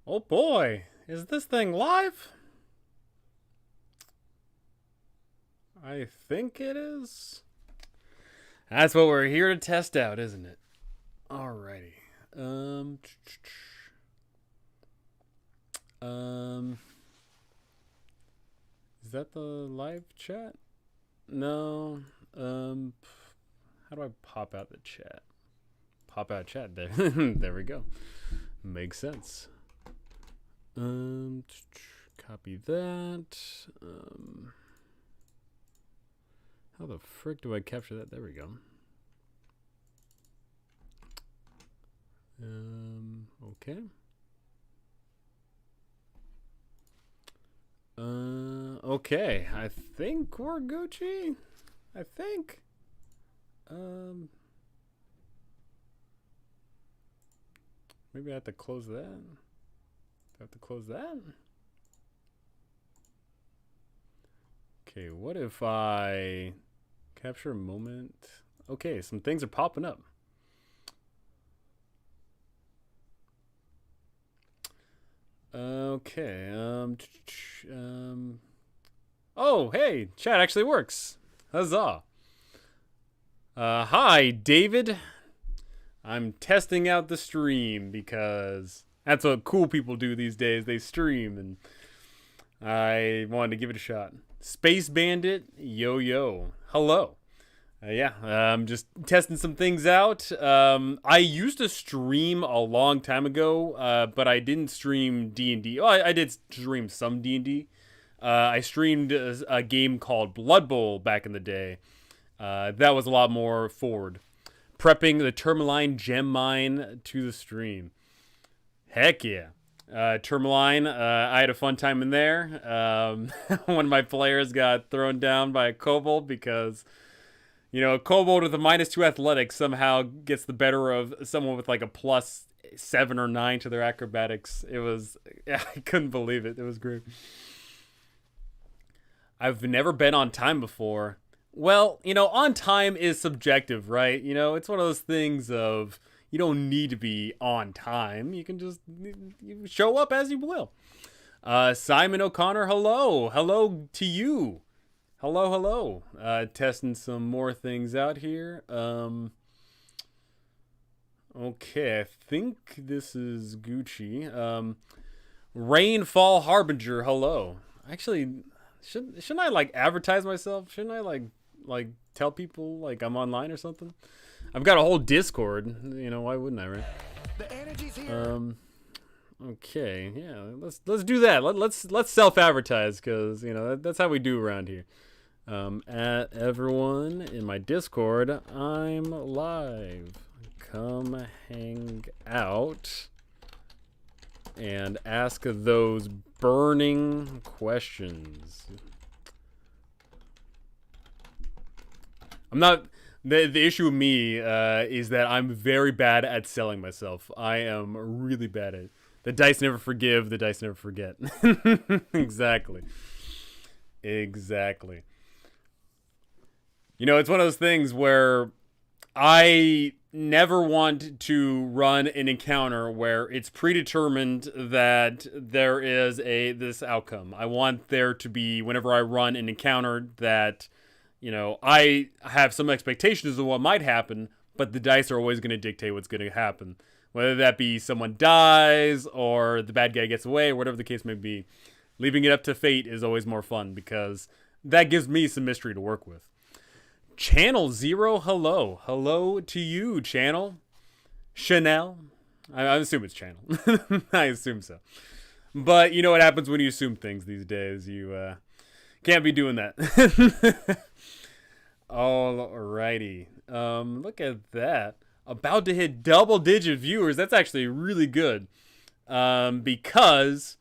Oh boy, is this thing live? I think it is. That's what we're here to test out, isn't it? Alrighty. Um, um, is that the live chat? No. How do I pop out the chat? Pop out chat there. There we go. Makes sense. Copy that. How the frick do I capture that? There we go. Okay. Okay. I think we're Gucci. I think. Maybe I have to close that. I have to close that. Okay, what if I capture a moment? Okay, some things are popping up. Okay, oh, hey, chat actually works. Huzzah. Hi, David. I'm testing out the stream because that's what cool people do these days. They stream, and I wanted to give it a shot. Space Bandit, yo. Hello. Yeah, I'm just testing some things out. I used to stream a long time ago, but I didn't stream D&D. Oh, I did stream some D&D. I streamed a game called Blood Bowl back in the day. That was a lot more forward. Prepping the Tourmaline gem mine to the stream. Heck yeah. Tourmaline, I had a fun time in there. One of my players got thrown down by a kobold because, you know, a kobold with a -2 athletics somehow gets the better of someone with like a +7 or 9 to their acrobatics. It was, yeah, I couldn't believe it. It was great. I've never been on time before. Well, you know, on time is subjective, right? You know, it's one of those things of you don't need to be on time. You can just you show up as you will. Simon O'Connor, hello. Hello to you. Hello. Testing some more things out here. Okay, I think this is Gucci. Rainfall Harbinger, hello. Actually, shouldn't I like advertise myself? Shouldn't I like tell people like I'm online or something? I've got a whole Discord. You know, why wouldn't I, right? The energy's here. Okay, yeah, let's do that. Let's self-advertise because you know that's how we do around here. At everyone in my Discord, I'm live. Come hang out and ask those burning questions. I'm not. The issue with me is that I'm very bad at selling myself. I am really bad at it. The dice never forgive. The dice never forget. Exactly. You know, it's one of those things where I never want to run an encounter where it's predetermined that there is this outcome. I want there to be, whenever I run an encounter, that, you know, I have some expectations of what might happen, but the dice are always going to dictate what's going to happen. Whether that be someone dies or the bad guy gets away, or whatever the case may be. Leaving it up to fate is always more fun because that gives me some mystery to work with. Channel Zero, hello. Hello to you, Channel. Chanel. I assume it's Channel. I assume so. But you know what happens when you assume things these days. You can't be doing that. Alrighty. Look at that. About to hit double-digit viewers. That's actually really good. Because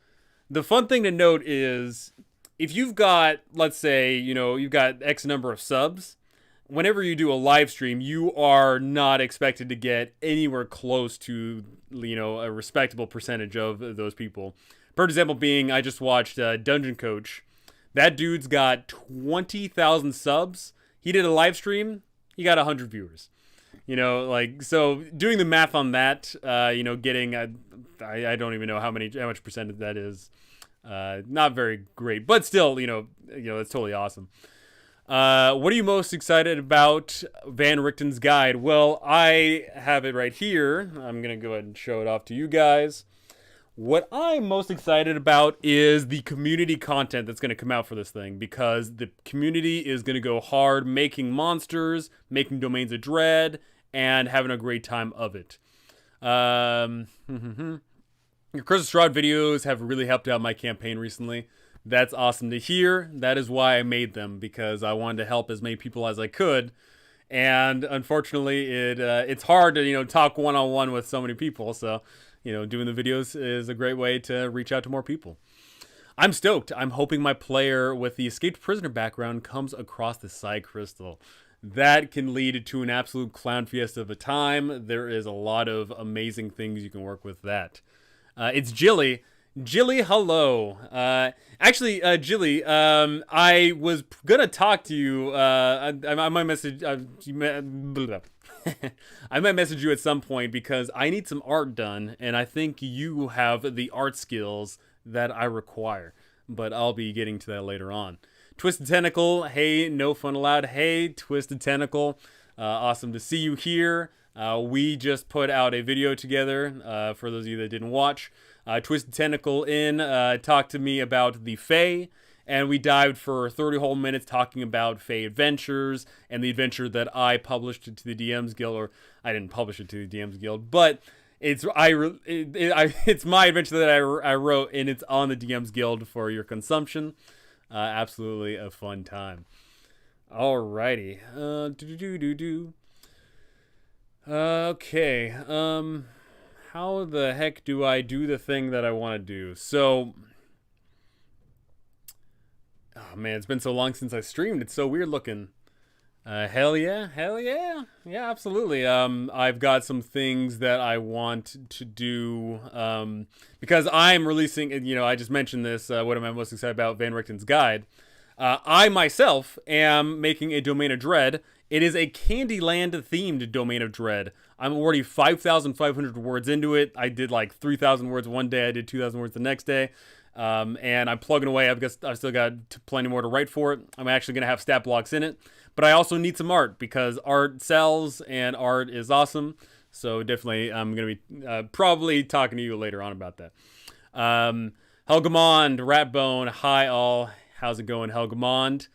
the fun thing to note is if you've got, let's say, you know, you've got X number of subs, whenever you do a live stream, you are not expected to get anywhere close to, you know, a respectable percentage of those people. For example, I just watched Dungeon Coach. That dude's got 20,000 subs. He did a live stream. He got 100 viewers. You know, like, so doing the math on that, you know, getting, I don't even know how much percentage that is. Not very great, but still, you know, it's totally awesome. What are you most excited about Van Richten's guide? Well, I have it right here. I'm going to go ahead and show it off to you guys. What I'm most excited about is the community content that's going to come out for this thing, because the community is going to go hard making monsters, making Domains of Dread, and having a great time of it. Your Curse of Strahd videos have really helped out my campaign recently. That's awesome to hear. That is why I made them, because I wanted to help as many people as I could. And unfortunately, it's hard to, you know, talk one-on-one with so many people, so... You know, doing the videos is a great way to reach out to more people. I'm stoked. I'm hoping my player with the escaped prisoner background comes across the Psy Crystal. That can lead to an absolute clown fiesta of a time. There is a lot of amazing things you can work with that. It's Jilly. Jilly, hello. Actually, Jilly, I was gonna talk to you. I might message. I might message you at some point because I need some art done, and I think you have the art skills that I require. But I'll be getting to that later on. Twisted Tentacle, hey, no fun allowed. Hey, Twisted Tentacle, awesome to see you here. We just put out a video together, for those of you that didn't watch. Twisted Tentacle talked to me about the Fae, and we dived for 30 whole minutes talking about Fae adventures and the adventure that I published to the DMs Guild, or I didn't publish it to the DMs Guild, but it's my adventure that I wrote, and it's on the DMs Guild for your consumption. Absolutely a fun time. Alrighty. Okay. How the heck do I do the thing that I want to do? So... Oh man, it's been so long since I streamed. It's so weird looking. Hell yeah. Yeah, absolutely. I've got some things that I want to do, because I'm releasing, you know, I just mentioned this, what am I most excited about, Van Richten's guide. I myself am making a Domain of Dread. It is a Candyland themed Domain of Dread. I'm already 5,500 words into it. I did like 3,000 words one day. I did 2,000 words the next day. And I'm plugging away. I've still got plenty more to write for it. I'm actually going to have stat blocks in it. But I also need some art, because art sells and art is awesome. So definitely I'm going to be probably talking to you later on about that. Helgamond, Ratbone, hi all. How's it going, Helgamond?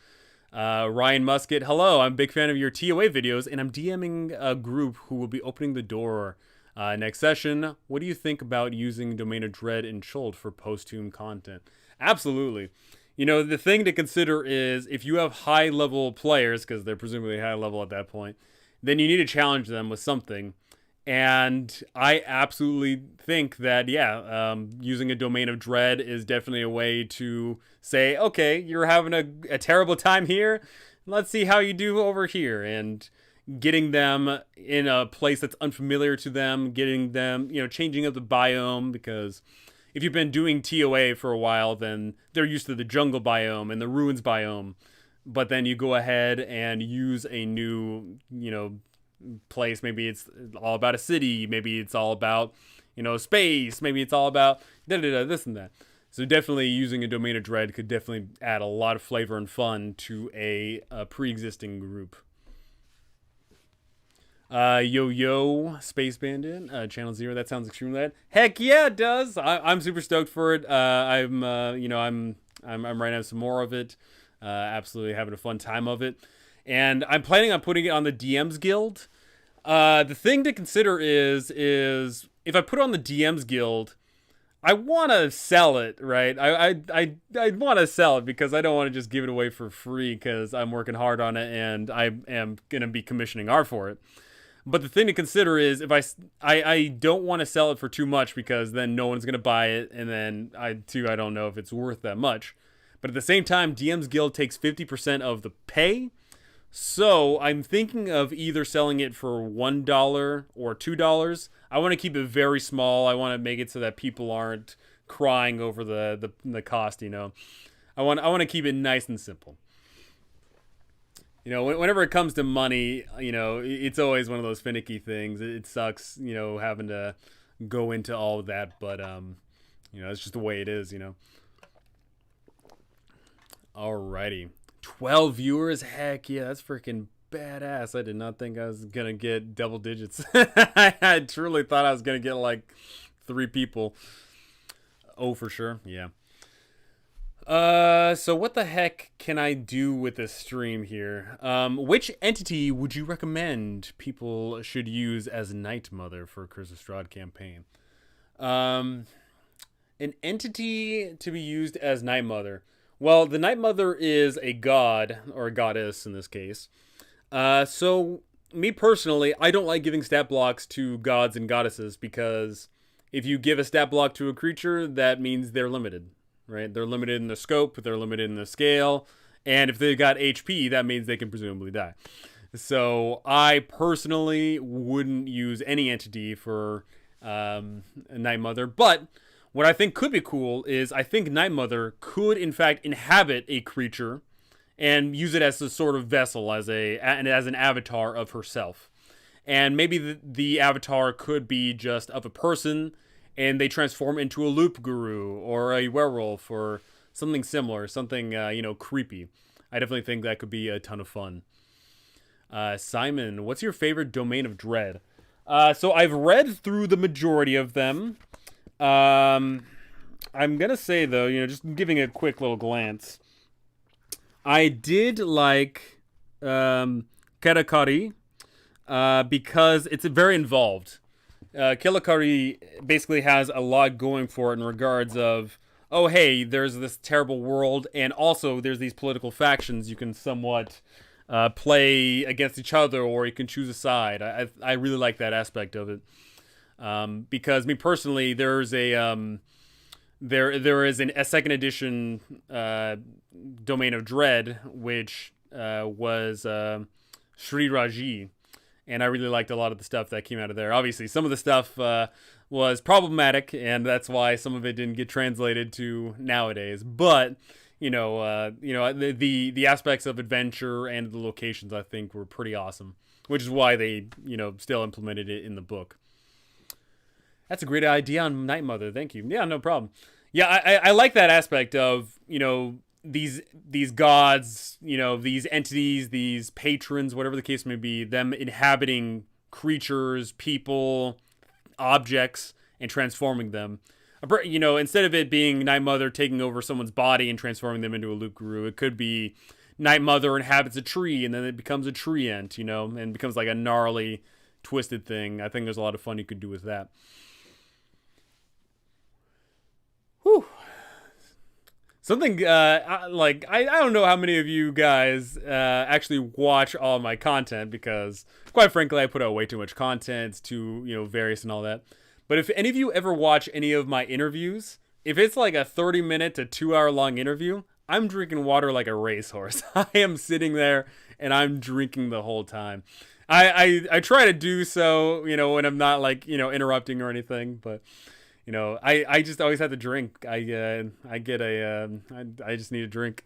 Ryan Musket, hello. I'm a big fan of your TOA videos, and I'm DMing a group who will be opening the door next session. What do you think about using Domain of Dread and Chult for post-tomb content? Absolutely. You know, the thing to consider is if you have high-level players, because they're presumably high-level at that point, then you need to challenge them with something. And I absolutely think that, yeah, using a Domain of Dread is definitely a way to say, okay, you're having a terrible time here. Let's see how you do over here. And getting them in a place that's unfamiliar to them, getting them, you know, changing up the biome, because if you've been doing TOA for a while, then they're used to the jungle biome and the ruins biome. But then you go ahead and use a new, you know, place. Maybe it's all about a city. Maybe it's all about, you know, space. Maybe it's all about this and that. So definitely using a Domain of Dread could definitely add a lot of flavor and fun to a pre-existing group. Yo, Space Bandit, Channel 0, that sounds extremely rad. Heck yeah, it does. I'm super stoked for it. I'm writing some more of it. Absolutely having a fun time of it. And I'm planning on putting it on the DMs Guild. The thing to consider is if I put it on the DMs Guild, I want to sell it, right? I want to sell it because I don't want to just give it away for free because I'm working hard on it and I am going to be commissioning art for it. But the thing to consider is if I don't want to sell it for too much because then no one's going to buy it, and then I don't know if it's worth that much. But at the same time, DM's Guild takes 50% of the pay. So I'm thinking of either selling it for $1 or $2. I want to keep it very small. I want to make it so that people aren't crying over the cost, you know. I want to keep it nice and simple. Whenever it comes to money, it's always one of those finicky things. It sucks, having to go into all of that, but it's just the way it is. Alrighty, 12 viewers. Heck yeah, that's freaking badass. I did not think I was gonna get double digits. I truly thought I was gonna get like 3 people. Oh, for sure, yeah. So what the heck can I do with this stream here? Which entity would you recommend people should use as Night Mother for Curse of Strahd campaign? An entity to be used as Night Mother. Well, the Night Mother is a god, or a goddess in this case. So me personally, I don't like giving stat blocks to gods and goddesses, because if you give a stat block to a creature, that means they're limited. Right? They're limited in the scope, they're limited in the scale, and if they got HP, that means they can presumably die. So I personally wouldn't use any entity for Night Mother, but what I think could be cool is I think Night Mother could in fact inhabit a creature and use it as a sort of vessel, as an avatar of herself. And maybe the avatar could be just of a person, and they transform into a loop guru or a werewolf or something similar, something, creepy. I definitely think that could be a ton of fun. Simon, what's your favorite domain of dread? So I've read through the majority of them. I'm going to say, though, just giving a quick little glance, I did like Karakari because it's very involved. Killikari basically has a lot going for it in regards of, oh, hey, there's this terrible world, and also there's these political factions you can somewhat play against each other, or you can choose a side. I really like that aspect of it, because me personally, there's a there is a second edition Domain of Dread, which was Sri Raji. And I really liked a lot of the stuff that came out of there. Obviously, some of the stuff was problematic, and that's why some of it didn't get translated to nowadays. But the aspects of adventure and the locations, I think, were pretty awesome, which is why they still implemented it in the book. That's a great idea on Night Mother. Thank you. Yeah, no problem. Yeah, I like that aspect of these gods, these entities, these patrons, whatever the case may be, them inhabiting creatures, people, objects, and transforming them. Instead of it being Night Mother taking over someone's body and transforming them into a loop guru, it could be Night Mother inhabits a tree and then it becomes a tree ent, and becomes like a gnarly, twisted thing. I think there's a lot of fun you could do with that. Whew. Something I don't know how many of you guys actually watch all my content, because quite frankly I put out way too much content. It's too various and all that. But if any of you ever watch any of my interviews, if it's like a 30-minute to 2-hour long interview, I'm drinking water like a racehorse. I am sitting there and I'm drinking the whole time. I try to do so when I'm not interrupting or anything, but I just always have to drink. I just need a drink.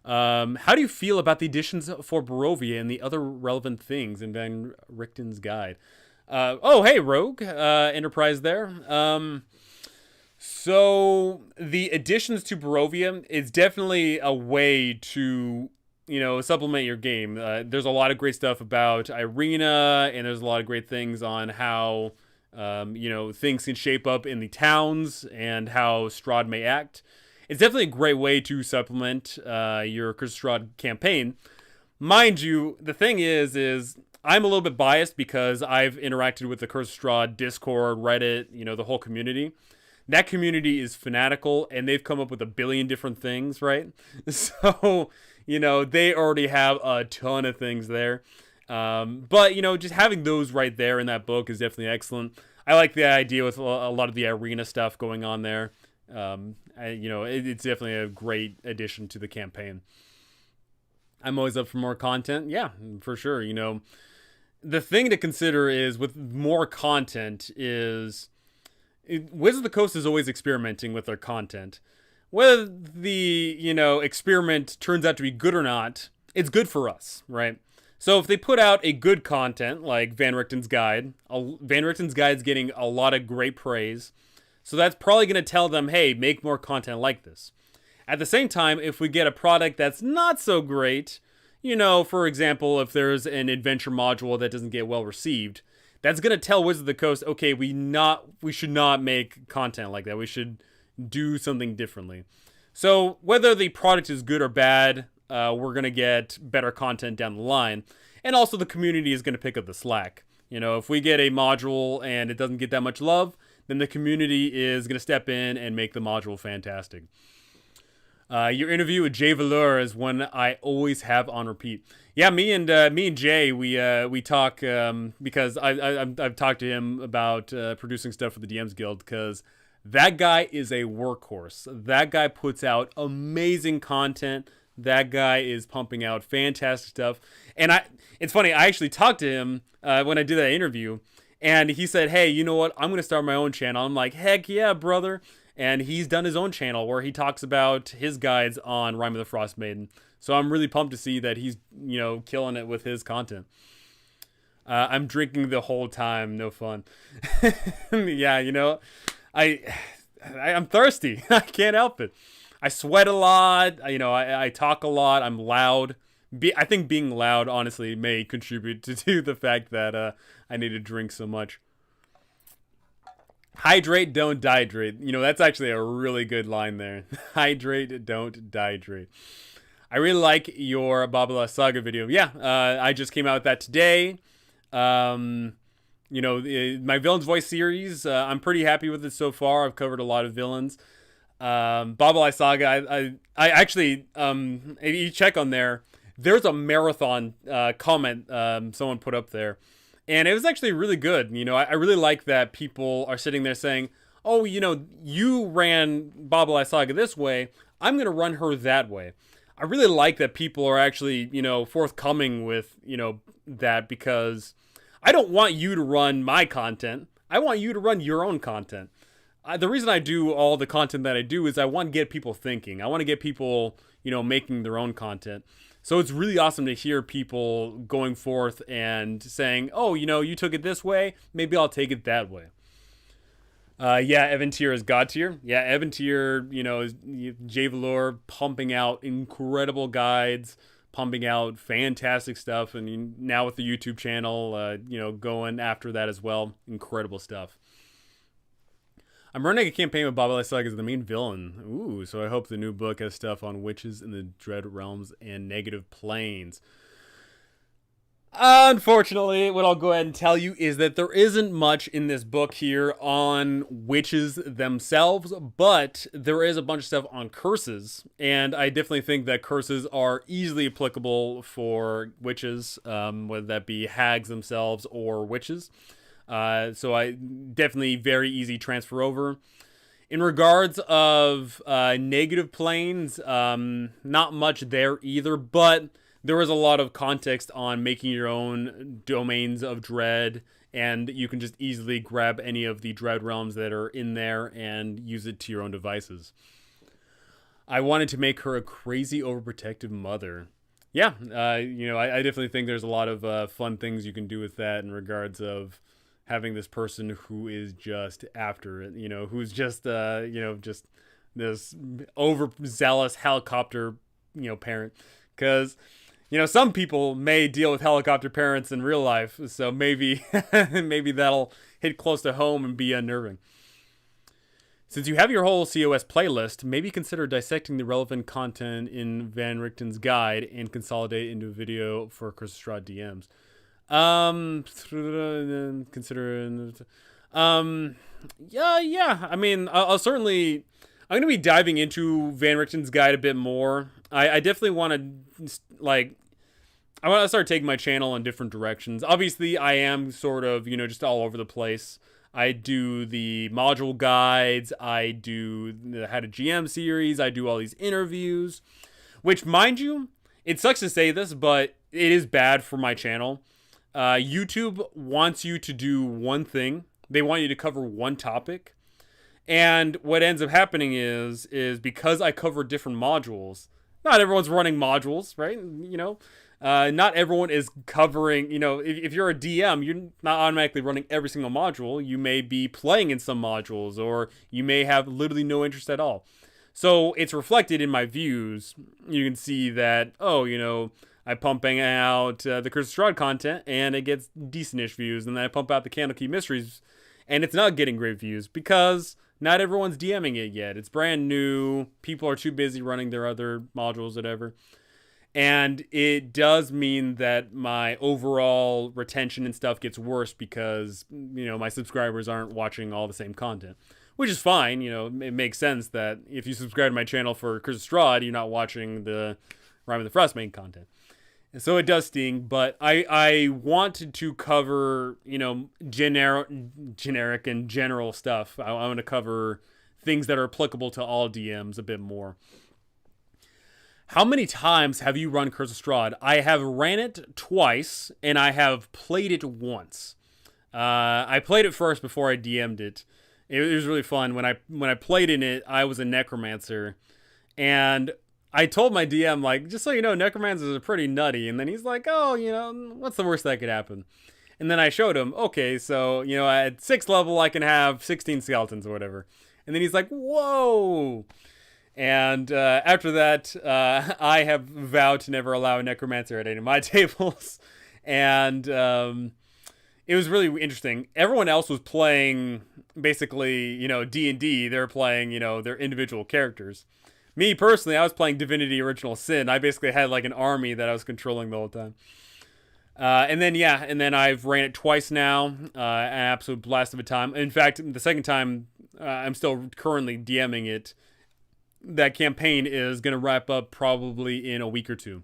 How do you feel about the additions for Barovia and the other relevant things in Van Richten's guide? Oh, hey, Rogue, Enterprise there. So the additions to Barovia is definitely a way to, supplement your game. There's a lot of great stuff about Irina, and there's a lot of great things on how things can shape up in the towns and how Strahd may act. It's definitely a great way to supplement your Curse of Strahd campaign. Mind you, the thing is I'm a little bit biased because I've interacted with the Curse of Strahd Discord, Reddit, the whole community. That community is fanatical, and they've come up with a billion different things, right? So, they already have a ton of things there. But just having those right there in that book is definitely excellent. I like the idea with a lot of the arena stuff going on there. It's definitely a great addition to the campaign. I'm always up for more content. Yeah, for sure. The thing to consider is with more content is Wizards of the Coast is always experimenting with their content. Whether the, experiment turns out to be good or not, it's good for us, right? So if they put out a good content like Van Richten's Guide, Van Richten's Guide's getting a lot of great praise. So that's probably going to tell them, hey, make more content like this. At the same time, if we get a product that's not so great, you know, for example, if there's an adventure module that doesn't get well received, that's going to tell Wizards of the Coast, okay, we should not make content like that. We should do something differently. So whether the product is good or bad, we're going to get better content down the line. And also the community is going to pick up the slack. You know, if we get a module and it doesn't get that much love, then the community is going to step in and make the module fantastic. Your interview with Jay Valeur is one I always have on repeat. Yeah, me and Jay, we talk because I've talked to him about producing stuff for the DMs Guild, because that guy is a workhorse. That guy puts out amazing content. That guy is pumping out fantastic stuff. And it's funny, I actually talked to him when I did that interview, and he said, hey, you know what? I'm going to start my own channel. I'm like, heck yeah, brother. And he's done his own channel where he talks about his guides on Rime of the Frost Maiden. So I'm really pumped to see that he's, you know, killing it with his content. I'm drinking the whole time. No fun. Yeah, you know, I'm thirsty. I can't help it. I sweat a lot. You know, I talk a lot. I'm loud. I think being loud, honestly, may contribute to the fact that I need to drink so much. Hydrate, don't dehydrate. You know, that's actually a really good line there. Hydrate, don't dehydrate. I really like your Babala Saga video. Yeah, I just came out with that today. You know, my Villain's Voice series, I'm pretty happy with it so far. I've covered a lot of villains. Babala Saga, I actually, if you check on there, there's a marathon comment someone put up there. And it was actually really good. You know, I really like that people are sitting there saying, oh, you know, you ran Babala Saga this way, I'm going to run her that way. I really like that people are actually, you know, forthcoming with, you know, that, because I don't want you to run my content. I want you to run your own content. The reason I do all the content that I do is I want to get people thinking. I want to get people, you know, making their own content. So it's really awesome to hear people going forth and saying, oh, you know, you took it this way, maybe I'll take it that way. Yeah, Evan Tier is God Tier. Yeah, Evan Tier, you know, is Jay Valor pumping out incredible guides, pumping out fantastic stuff. And now with the YouTube channel, you know, going after that as well. Incredible stuff. I'm running a campaign with Babala Saga as the main villain. Ooh, so I hope the new book has stuff on witches in the Dread Realms and negative planes. Unfortunately, what I'll go ahead and tell you is that there isn't much in this book here on witches themselves, but there is a bunch of stuff on curses, and I definitely think that curses are easily applicable for witches, whether that be hags themselves or witches. So I definitely very easy transfer over. In regards of negative planes, not much there either, but there is a lot of context on making your own domains of dread, and you can just easily grab any of the dread realms that are in there and use it to your own devices. I wanted to make her a crazy overprotective mother. Yeah, you know, I definitely think there's a lot of fun things you can do with that in regards of having this person who is just after it, you know, who's just, you know, just this overzealous helicopter, you know, parent. Because, you know, some people may deal with helicopter parents in real life, so maybe, maybe that'll hit close to home and be unnerving. Since you have your whole COS playlist, maybe consider dissecting the relevant content in Van Richten's guide and consolidate into a video for Curse of Strahd DMs. Yeah. I mean, I'll certainly, I'm gonna be diving into Van Richten's guide a bit more. I definitely want to, like, I want to start taking my channel in different directions. Obviously, I am sort of, you know, just all over the place. I do the module guides. I do the How to GM series. I do all these interviews, which, mind you, it sucks to say this, but it is bad for my channel. YouTube wants you to do one thing. They want you to cover one topic. And what ends up happening is because I cover different modules, not everyone's running modules, right? Not everyone is covering, if you're a DM, you're not automatically running every single module. You may be playing in some modules, or you may have literally no interest at all. So it's reflected in my views. You can see that, I pumping out the Curse of Strahd content, and it gets decent-ish views. And then I pump out the Candlekeep Mysteries, and it's not getting great views because not everyone's DMing it yet. It's brand new. People are too busy running their other modules, whatever. And it does mean that my overall retention and stuff gets worse because, my subscribers aren't watching all the same content. Which is fine, it makes sense that if you subscribe to my channel for Curse of Strahd, you're not watching the Rime of the Frostmaiden content. And so it does sting, but I wanted to cover, generic and general stuff. I want to cover things that are applicable to all DMs a bit more. How many times have you run Curse of Strahd? I have ran it twice, and I have played it once. I played it first before I DM'd it. It was really fun. When I played in it, I was a Necromancer, and I told my DM, just so you know, Necromancers are pretty nutty. And then he's like, oh, what's the worst that could happen? And then I showed him, okay, so, at 6th level, I can have 16 skeletons or whatever. And then he's like, whoa. And after that, I have vowed to never allow a Necromancer at any of my tables. And it was really interesting. Everyone else was playing, basically, D&D. They're playing, their individual characters. Me, personally, I was playing Divinity Original Sin. I basically had, an army that I was controlling the whole time. And then I've ran it twice now. An absolute blast of a time. In fact, the second time, I'm still currently DMing it. That campaign is going to wrap up probably in a week or two.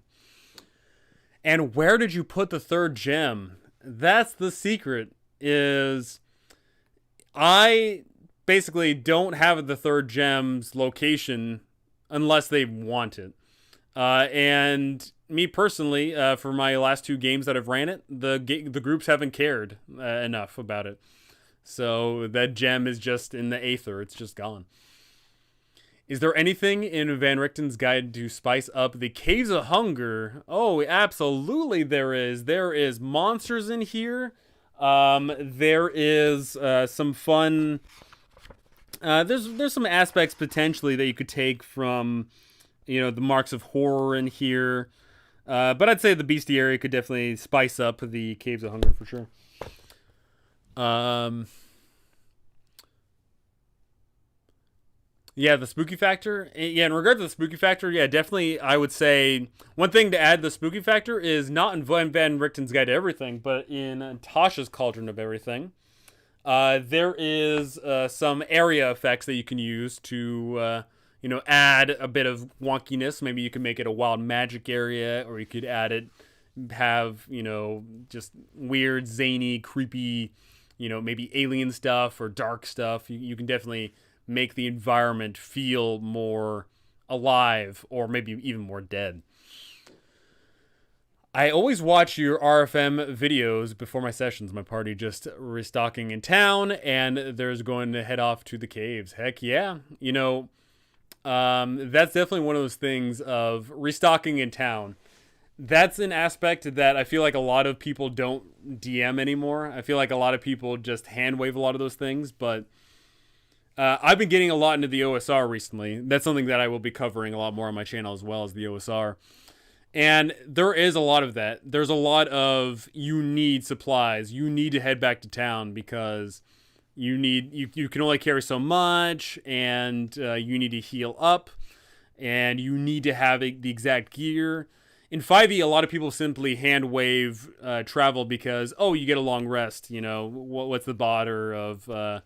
And where did you put the third gem? That's the secret, is I basically don't have the third gem's location unless they want it. And me personally, for my last 2 games that I've ran it, the groups haven't cared enough about it. So that gem is just in the aether. It's just gone. Is there anything in Van Richten's guide to spice up the Caves of Hunger? Oh, absolutely there is. There is monsters in here. There is some fun... there's some aspects potentially that you could take from, the marks of horror in here. But I'd say the bestiary could definitely spice up the Caves of Hunger for sure. Yeah, the spooky factor. Yeah, in regard to the spooky factor, yeah, definitely I would say one thing to add to the spooky factor is not in Van Richten's Guide to Everything, but in Tasha's Cauldron of Everything. There is some area effects that you can use to, add a bit of wonkiness. Maybe you can make it a wild magic area, or you could have, just weird, zany, creepy, maybe alien stuff or dark stuff. You can definitely make the environment feel more alive, or maybe even more dead. I always watch your RFM videos before my sessions. My party just restocking in town, and there's going to head off to the caves. Heck yeah. That's definitely one of those things of restocking in town. That's an aspect that I feel like a lot of people don't DM anymore. I feel like a lot of people just hand wave a lot of those things, but I've been getting a lot into the OSR recently. That's something that I will be covering a lot more on my channel, as well as the OSR. And there is a lot of that. There's a lot of, you need supplies. You need to head back to town because you can only carry so much, and you need to heal up, and you need to have the exact gear. In 5e, a lot of people simply hand wave travel because, you get a long rest. What's the bother of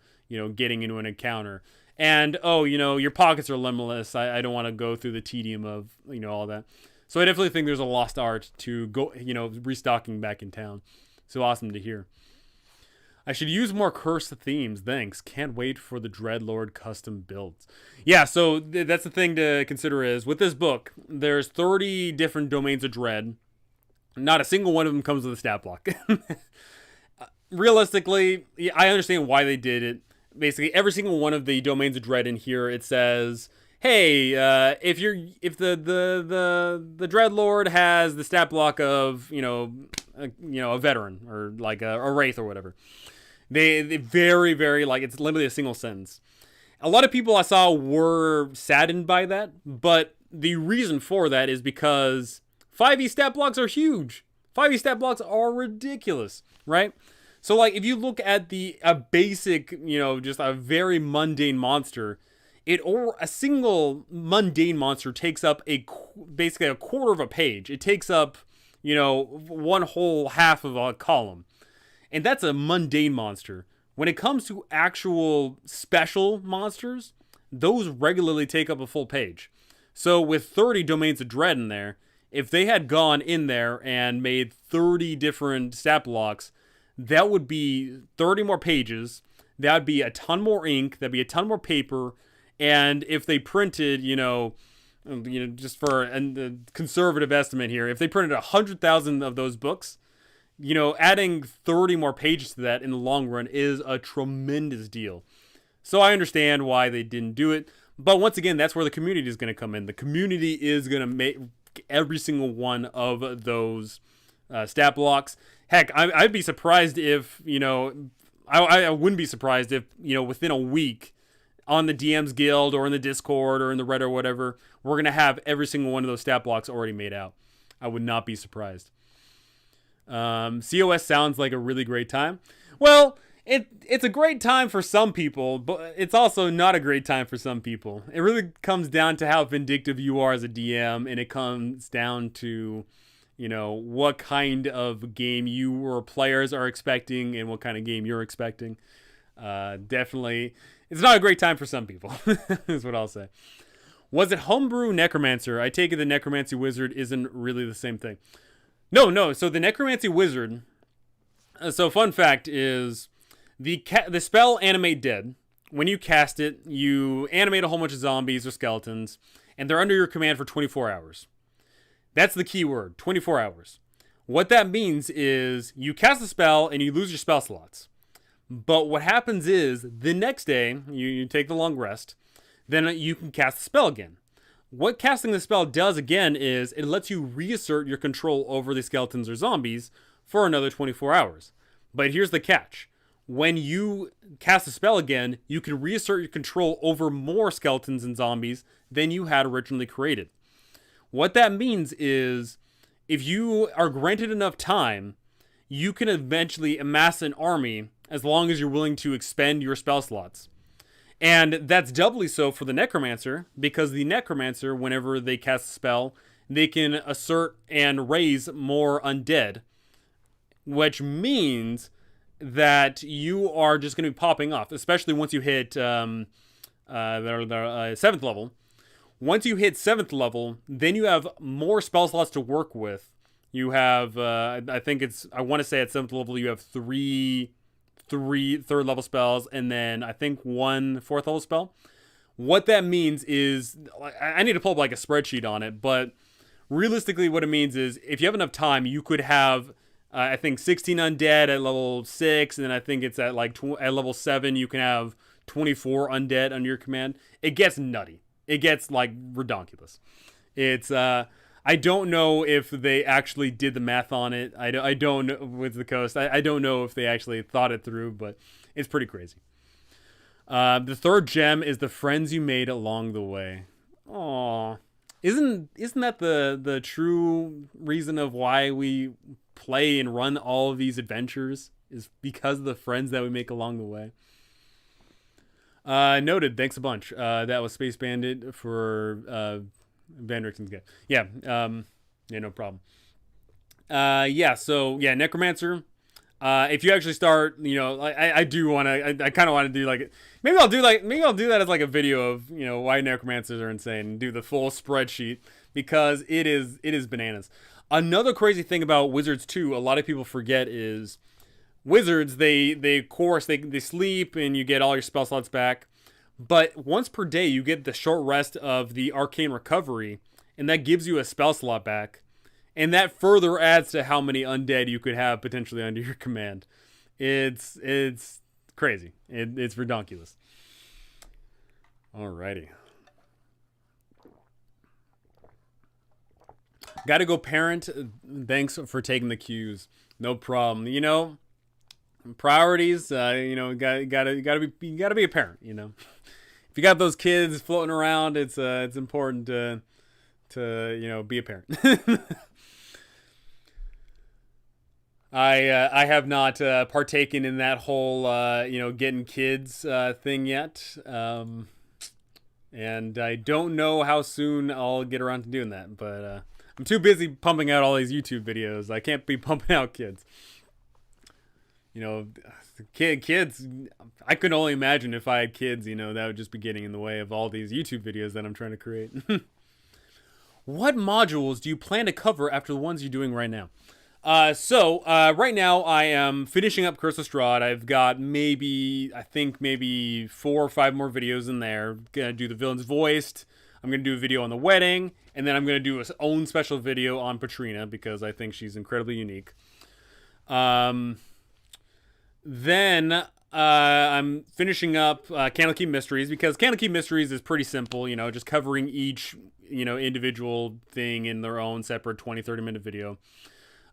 getting into an encounter? And, your pockets are limitless. I don't want to go through the tedium of, all that. So I definitely think there's a lost art to go, restocking back in town. So awesome to hear. I should use more cursed themes. Thanks. Can't wait for the Dreadlord custom builds. Yeah, so that's the thing to consider is, with this book, there's 30 different domains of dread. Not a single one of them comes with a stat block. Realistically, I understand why they did it. Basically, every single one of the domains of dread in here, it says, hey, if the Dreadlord has the stat block of a veteran or like a wraith or whatever, they very very like it's literally a single sentence. A lot of people I saw were saddened by that, but the reason for that is because 5e stat blocks are huge. 5e stat blocks are ridiculous, right? So like if you look at a basic, just a very mundane monster, a single mundane monster takes up basically a quarter of a page. It takes up, one whole half of a column. And that's a mundane monster. When it comes to actual special monsters, those regularly take up a full page. So with 30 Domains of Dread in there, if they had gone in there and made 30 different stat blocks, that would be 30 more pages. That would be a ton more ink. That'd be a ton more paper. And if they printed, just for a conservative estimate here, if they printed 100,000 of those books, adding 30 more pages to that in the long run is a tremendous deal. So I understand why they didn't do it. But once again, that's where the community is going to come in. The community is going to make every single one of those stat blocks. Heck, I'd be surprised if, I wouldn't be surprised if, within a week on the DM's Guild or in the Discord or in the Reddit or whatever, we're going to have every single one of those stat blocks already made out. I would not be surprised. COS sounds like a really great time. Well, it's a great time for some people, but it's also not a great time for some people. It really comes down to how vindictive you are as a DM, and it comes down to, what kind of game you or players are expecting and what kind of game you're expecting. Definitely, it's not a great time for some people, is what I'll say. Was it homebrew Necromancer? I take it the Necromancy Wizard isn't really the same thing. No. So the Necromancy Wizard. So fun fact is the spell Animate Dead. When you cast it, you animate a whole bunch of zombies or skeletons, and they're under your command for 24 hours. That's the key word, 24 hours. What that means is you cast the spell and you lose your spell slots. But what happens is the next day, you take the long rest, then you can cast the spell again. What casting the spell does again is it lets you reassert your control over the skeletons or zombies for another 24 hours. But here's the catch. When you cast the spell again, you can reassert your control over more skeletons and zombies than you had originally created. What that means is if you are granted enough time, you can eventually amass an army as long as you're willing to expend your spell slots. And that's doubly so for the Necromancer, because the Necromancer, whenever they cast a spell, they can assert and raise more undead, which means that you are just going to be popping off, especially once you hit the 7th level. Once you hit 7th level, then you have more spell slots to work with. You have, I want to say at 7th level, you have three 3rd level spells, and then I think 1 4th level spell. What that means is, I need to pull up like a spreadsheet on it, but realistically what it means is if you have enough time, you could have, I think 16 undead at level 6, and then I think it's at like at level 7, you can have 24 undead under your command. It gets nutty. It gets like redonkulous. It's, I don't know if they actually did the math on it. I don't know with the coast. I don't know if they actually thought it through, but it's pretty crazy. The 3rd gem is the friends you made along the way. Aww. Isn't that the true reason of why we play and run all of these adventures? Is because of the friends that we make along the way. Noted. Thanks a bunch. That was Space Bandit for Van Richten's game. Yeah. No problem. So Necromancer. If you actually start, I do want to. I kind of want to do like maybe I'll do that as like a video of why Necromancers are insane and do the full spreadsheet because it is bananas. Another crazy thing about Wizards too, a lot of people forget is Wizards, they sleep and you get all your spell slots back. But once per day, you get the short rest of the Arcane Recovery, and that gives you a spell slot back. And that further adds to how many undead you could have potentially under your command. It's crazy. It's redonkulous. Alrighty. Gotta go parent. Thanks for taking the cues. No problem. You know, priorities. You know, gotta be a parent. You know, if you got those kids floating around, it's important to you know, be a parent. I have not partaken in that whole you know, getting kids thing yet, and I don't know how soon I'll get around to doing that. But I'm too busy pumping out all these YouTube videos. I can't be pumping out kids. You know, kids. I could only imagine if I had kids. You know, that would just be getting in the way of all these YouTube videos that I'm trying to create. What modules do you plan to cover after the ones you're doing right now? So right now I am finishing up Curse of Strahd. I've got I think maybe 4 or 5 more videos in there. Gonna do the villains voiced. I'm gonna do a video on the wedding, and then I'm gonna do his own special video on Patrina because I think she's incredibly unique. Then I'm finishing up Candlekeep Mysteries because Candlekeep Mysteries is pretty simple. You know, just covering each, you know, individual thing in their own separate 20-30 minute video.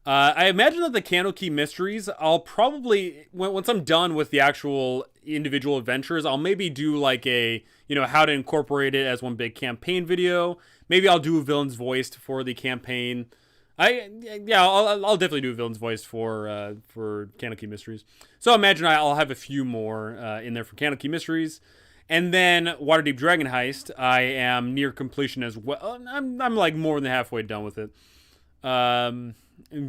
I imagine that the Candlekeep Mysteries, I'll probably, once I'm done with the actual individual adventures, I'll maybe do like a, you know, how to incorporate it as one big campaign video. Maybe I'll do a villain's voiced for the campaign. I'll definitely do a villain's voice for Candlekeep Mysteries. So I imagine I'll have a few more in there for Candlekeep Mysteries. And then Waterdeep Dragon Heist, I am near completion as well. I'm like more than halfway done with it. I'm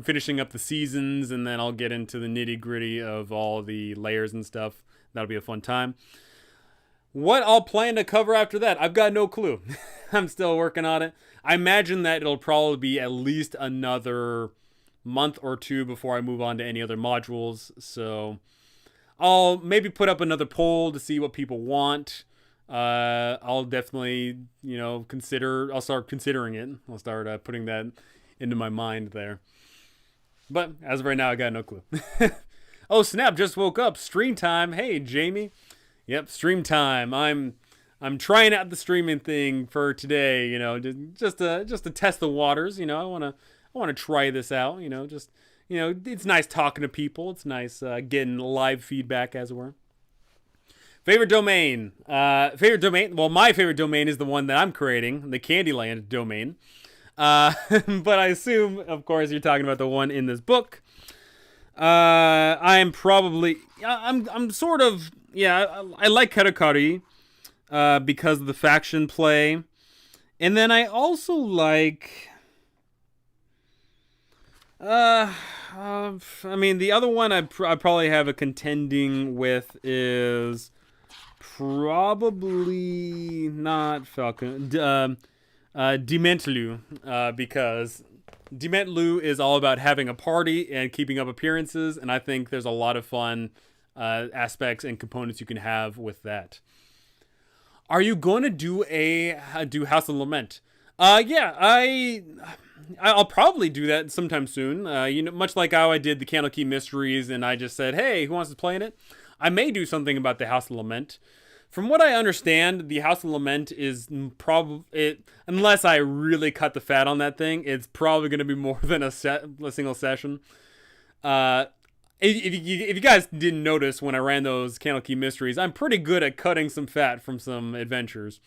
finishing up the seasons, and then I'll get into the nitty gritty of all the layers and stuff. That'll be a fun time. What I'll plan to cover after that, I've got no clue. I'm still working on it. I imagine that it'll probably be at least another month or 2 before I move on to any other modules. So I'll maybe put up another poll to see what people want. I'll definitely, you know, I'll start considering it. I'll start putting that into my mind there. But as of right now, I got no clue. Oh, snap, just woke up. Stream time. Hey, Jamie. Yep, stream time. I'm trying out the streaming thing for today, you know, just to test the waters, you know. I want to try this out, you know, just, you know, it's nice talking to people. It's nice getting live feedback, as it were. Favorite domain. Well, my favorite domain is the one that I'm creating, the Candyland domain. But I assume, of course, you're talking about the one in this book. I'm sort of, yeah, I like Katakari, because of the faction play. And then I also like, I mean, the other one I probably have a contending with is probably not Falcon, Dementlu, because Dementlu is all about having a party and keeping up appearances, and I think there's a lot of fun aspects and components you can have with that. Are you going to do House of Lament? Yeah, I'll probably do that sometime soon. You know, much like how I did the Candlekeep Mysteries, and I just said, hey, who wants to play in it? I may do something about the House of Lament. From what I understand, the House of Lament is unless I really cut the fat on that thing, it's probably going to be more than a single session. If you guys didn't notice when I ran those Candlekeep Mysteries, I'm pretty good at cutting some fat from some adventures.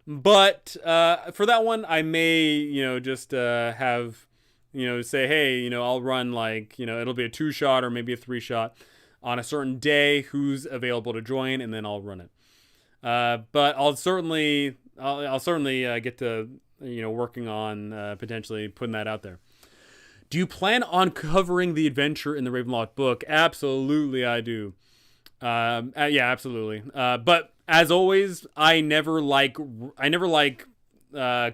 But for that one, I may, you know, just have, you know, say, hey, you know, I'll run like, you know, it'll be a 2-shot or maybe a 3-shot on a certain day, who's available to join, and then I'll run it. But I'll certainly get to, you know, working on potentially putting that out there. Do you plan on covering the adventure in the Ravenloft book? Absolutely, I do. Yeah, absolutely. But as always, I never like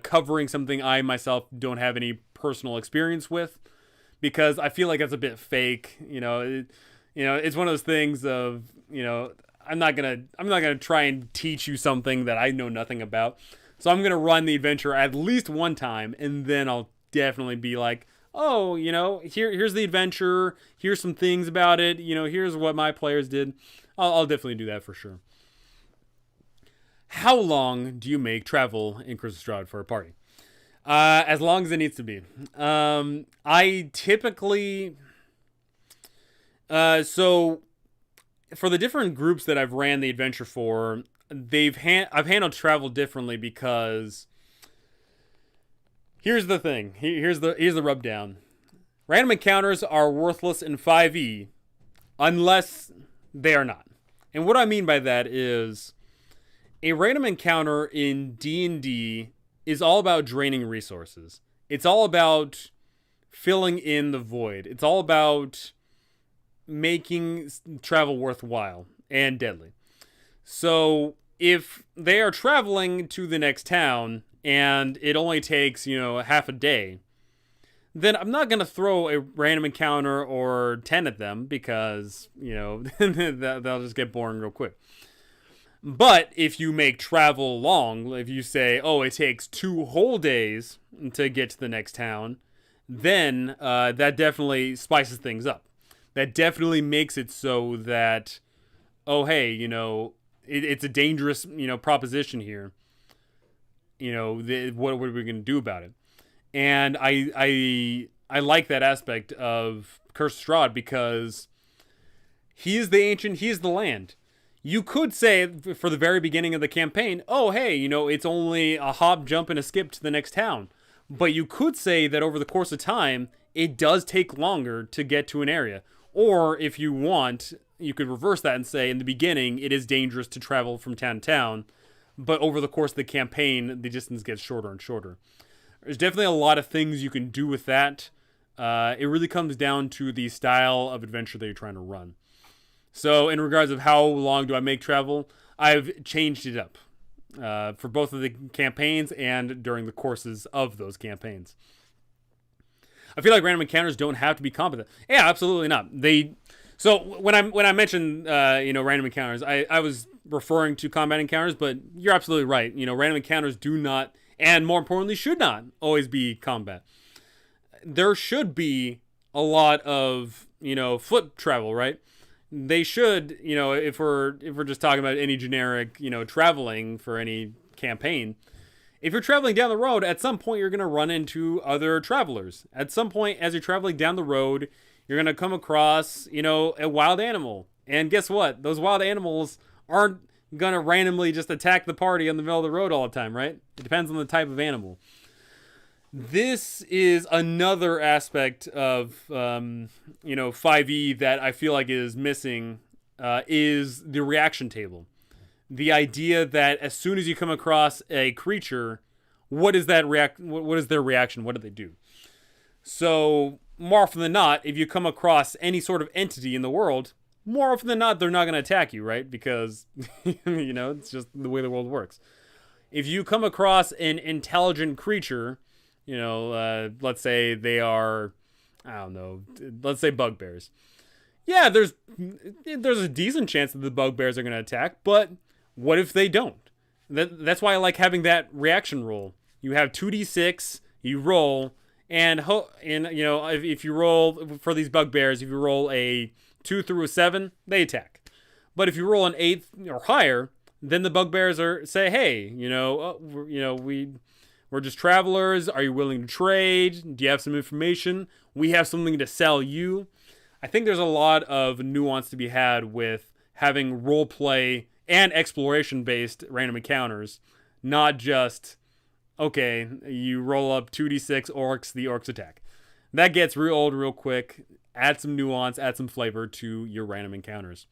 covering something I myself don't have any personal experience with, because I feel like that's a bit fake. You know, it's one of those things of, you know, I'm not gonna try and teach you something that I know nothing about. So I'm gonna run the adventure at least one time, and then I'll definitely be like, oh, you know, here's the adventure. Here's some things about it. You know, here's what my players did. I'll definitely do that for sure. How long do you make travel in Curse of Strahd for a party? As long as it needs to be. I typically, so for the different groups that I've ran the adventure for, I've handled travel differently because here's the thing. Here's the rub down. Random encounters are worthless in 5e unless they are not. And what I mean by that is a random encounter in D&D is all about draining resources. It's all about filling in the void. It's all about making travel worthwhile and deadly. So if they are traveling to the next town and it only takes, half a day, then I'm not going to throw a random encounter or 10 at them because, they'll just get boring real quick. But if you make travel long, if you say, it takes 2 whole days to get to the next town, then that definitely spices things up. That definitely makes it so that, it's a dangerous, proposition here. What are we going to do about it? And I like that aspect of Curse of Strahd because he is the ancient, he is the land. You could say for the very beginning of the campaign, it's only a hop, jump, and a skip to the next town. But you could say that over the course of time, it does take longer to get to an area. Or if you want, you could reverse that and say in the beginning, it is dangerous to travel from town to town. But over the course of the campaign, the distance gets shorter and shorter. There's definitely a lot of things you can do with that. It really comes down to the style of adventure that you're trying to run. So in regards of how long do I make travel, I've changed it up for both of the campaigns and during the courses of those campaigns. I feel like random encounters don't have to be competent. Yeah, absolutely not. So when I mentioned random encounters, I was referring to combat encounters, but you're absolutely right. Random encounters do not, and more importantly, should not always be combat. There should be a lot of foot travel, right? They should, if we're just talking about any generic, traveling for any campaign, if you're traveling down the road, at some point you're going to run into other travelers. At some point, as you're traveling down the road, you're going to come across, a wild animal. And guess what? Those wild animals aren't going to randomly just attack the party in the middle of the road all the time, right? It depends on the type of animal. This is another aspect of, 5e that I feel like is missing, is the reaction table. The idea that as soon as you come across a creature, what is their reaction? What do they do? So more often than not, if you come across any sort of entity in the world, more often than not, they're not going to attack you, right? Because, it's just the way the world works. If you come across an intelligent creature, let's say they are, let's say bugbears. Yeah, there's a decent chance that the bugbears are going to attack, but what if they don't? That's why I like having that reaction roll. You have 2d6, you roll, and if you roll for these bugbears, if you roll a 2 through a 7, they attack. But if you roll an 8 or higher, then the bugbears say, hey, we're just travelers. Are you willing to trade? Do you have some information? We have something to sell you. I think there's a lot of nuance to be had with having role play and exploration-based random encounters, not just, okay, you roll up 2d6 orcs, the orcs attack. That gets real old real quick. Add some nuance, add some flavor to your random encounters.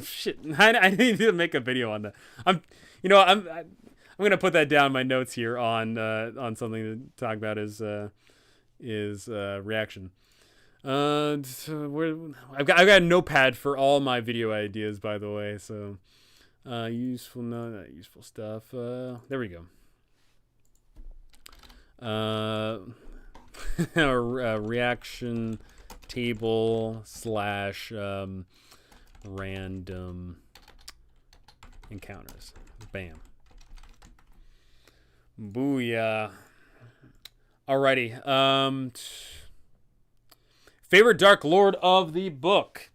Shit, I need to make a video on that. I'm gonna put that down in my notes here on something to talk about is reaction. I've got a notepad for all my video ideas, by the way. So useful, not useful stuff. There we go. Reaction table / random encounters. Bam. Booyah. Alrighty. Favorite Dark Lord of the book.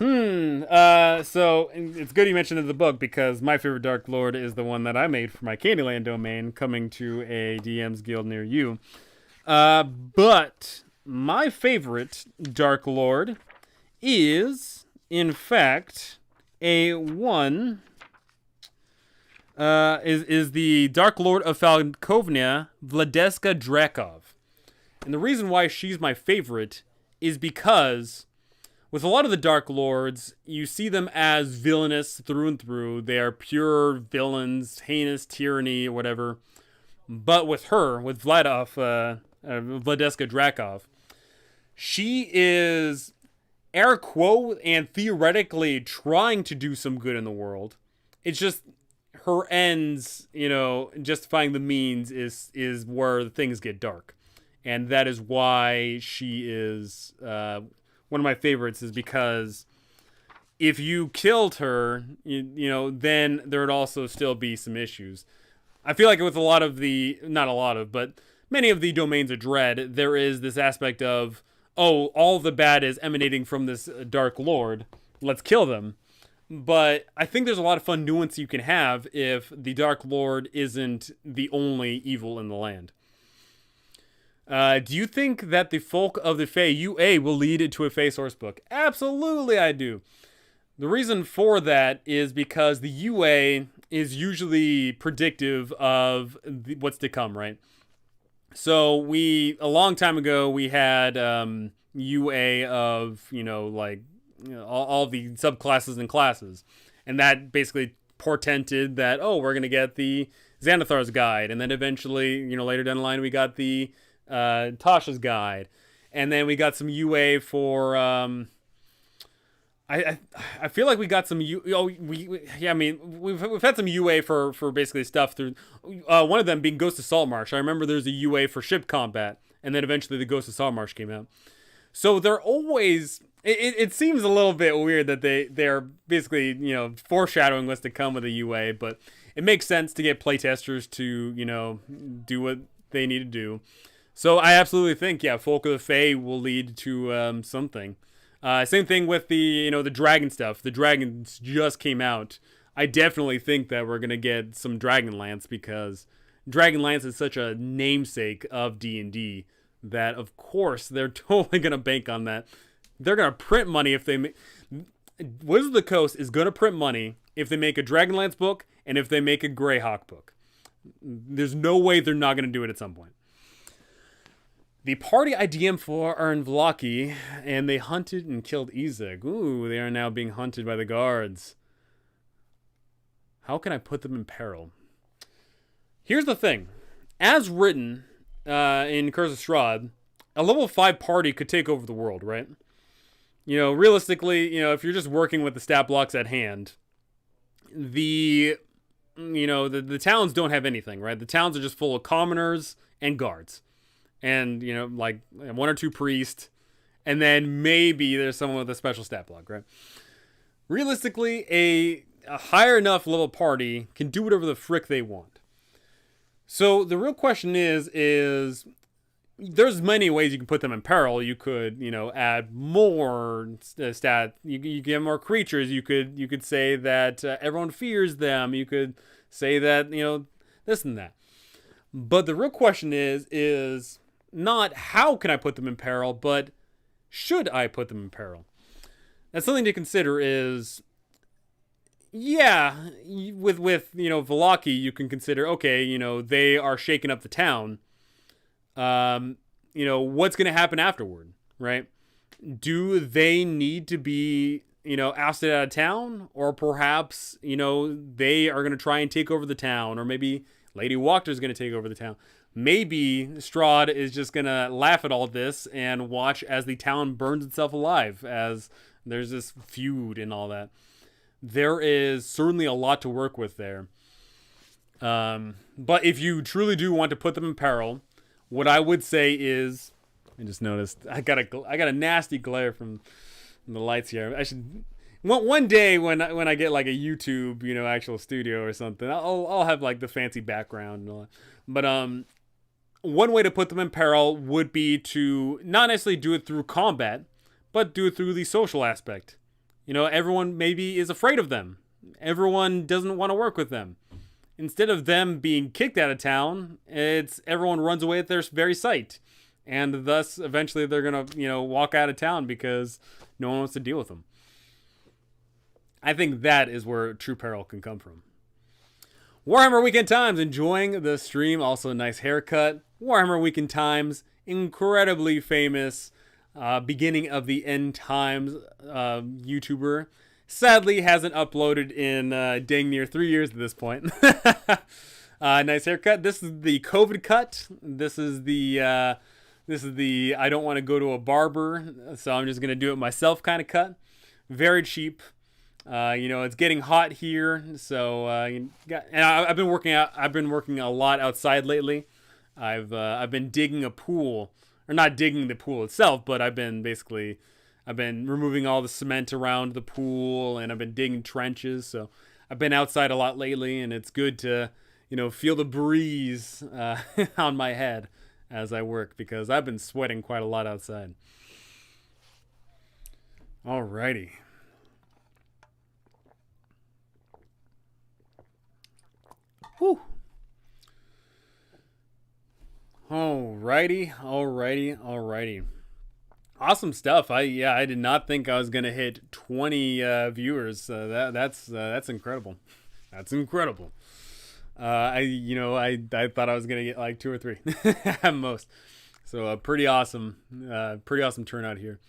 So it's good you mentioned in the book because my favorite Dark Lord is the one that I made for my Candyland domain, coming to a DM's guild near you. But my favorite Dark Lord is, in fact, a one. Is the Dark Lord of Falkovnia, Vladeska Drakov. And the reason why she's my favorite is because with a lot of the Dark Lords, you see them as villainous through and through. They are pure villains, heinous tyranny, or whatever. But with her, with Vladeska Drakov, she is air quote and theoretically trying to do some good in the world. It's just her ends, justifying the means is where things get dark. And that is why she is one of my favorites, is because if you killed her, then there would also still be some issues. I feel like with but many of the domains of dread, there is this aspect of, all the bad is emanating from this Dark Lord. Let's kill them. But I think there's a lot of fun nuance you can have if the Dark Lord isn't the only evil in the land. Do you think that the Folk of the Fae UA will lead to a Fae sourcebook? Absolutely, I do. The reason for that is because the UA is usually predictive of what's to come, right? So a long time ago, we had UA of, all the subclasses and classes. And that basically portended that, we're going to get the Xanathar's Guide. And then eventually, later down the line, we got the Tasha's Guide. And then we got some UA for... I feel like we got some we've had some UA for basically stuff through one of them being Ghost of Saltmarsh. I remember there's a UA for ship combat, and then eventually the Ghost of Saltmarsh came out. So they're always it seems a little bit weird that they're basically foreshadowing what's to come with a UA, but it makes sense to get playtesters to do what they need to do. So I absolutely think Folk of the Fae will lead to something. Same thing with the dragon stuff. The dragons just came out. I definitely think that we're gonna get some Dragonlance because Dragonlance is such a namesake of D&D that of course they're totally gonna bank on that. They're gonna print money if they Wizards of the Coast is gonna print money if they make a Dragonlance book and if they make a Greyhawk book. There's no way they're not gonna do it at some point. The party I DM for are in Vlaki, and they hunted and killed Izek. Ooh, they are now being hunted by the guards. How can I put them in peril? Here's the thing. As written in Curse of Strahd, a level 5 party could take over the world, right? Realistically, if you're just working with the stat blocks at hand, the towns don't have anything, right? The towns are just full of commoners and guards. And, like 1 or 2 priests, and then maybe there's someone with a special stat block, right? Realistically, a higher enough level party can do whatever the frick they want. So the real question is there's many ways you can put them in peril. You could, add more stat. You get more creatures. You could say that everyone fears them. You could say that, this and that. But the real question is not how can I put them in peril, but should I put them in peril? That's something to consider is, with Vallaki, you can consider, okay, they are shaking up the town. What's going to happen afterward, right? Do they need to be, ousted out of town? Or perhaps, they are going to try and take over the town, or maybe Lady Walker's going to take over the town. Maybe Strahd is just going to laugh at all this and watch as the town burns itself alive, as there's this feud and all that. There is certainly a lot to work with there. But if you truly do want to put them in peril, what I would say is, I just noticed, I got a nasty glare from the lights here. I should... One day when I get like a YouTube, actual studio or something, I'll have like the fancy background and all that. But one way to put them in peril would be to not necessarily do it through combat, but do it through the social aspect. everyone maybe is afraid of them. Everyone doesn't want to work with them. Instead of them being kicked out of town, it's everyone runs away at their very sight. And thus, eventually, they're going to, walk out of town because no one wants to deal with them. I think that is where true peril can come from. Warhammer Weekend Times, enjoying the stream. Also, nice haircut. Warhammer Weekend Times, incredibly famous beginning of the end times YouTuber. Sadly, hasn't uploaded in dang near 3 years at this point. Nice haircut. This is the COVID cut. This is the I don't want to go to a barber, so I'm just gonna do it myself kind of cut. Very cheap. It's getting hot here, so I've been working out. I've been working a lot outside lately. I've been digging a pool, or not digging the pool itself, but I've been removing all the cement around the pool, and I've been digging trenches. So I've been outside a lot lately, and it's good to feel the breeze on my head as I work, because I've been sweating quite a lot outside. Alrighty. Whew. Alrighty. Awesome stuff. I did not think I was gonna hit 20 viewers. That's incredible. That's incredible. I thought I was gonna get like 2 or 3 at most. So pretty awesome turnout here.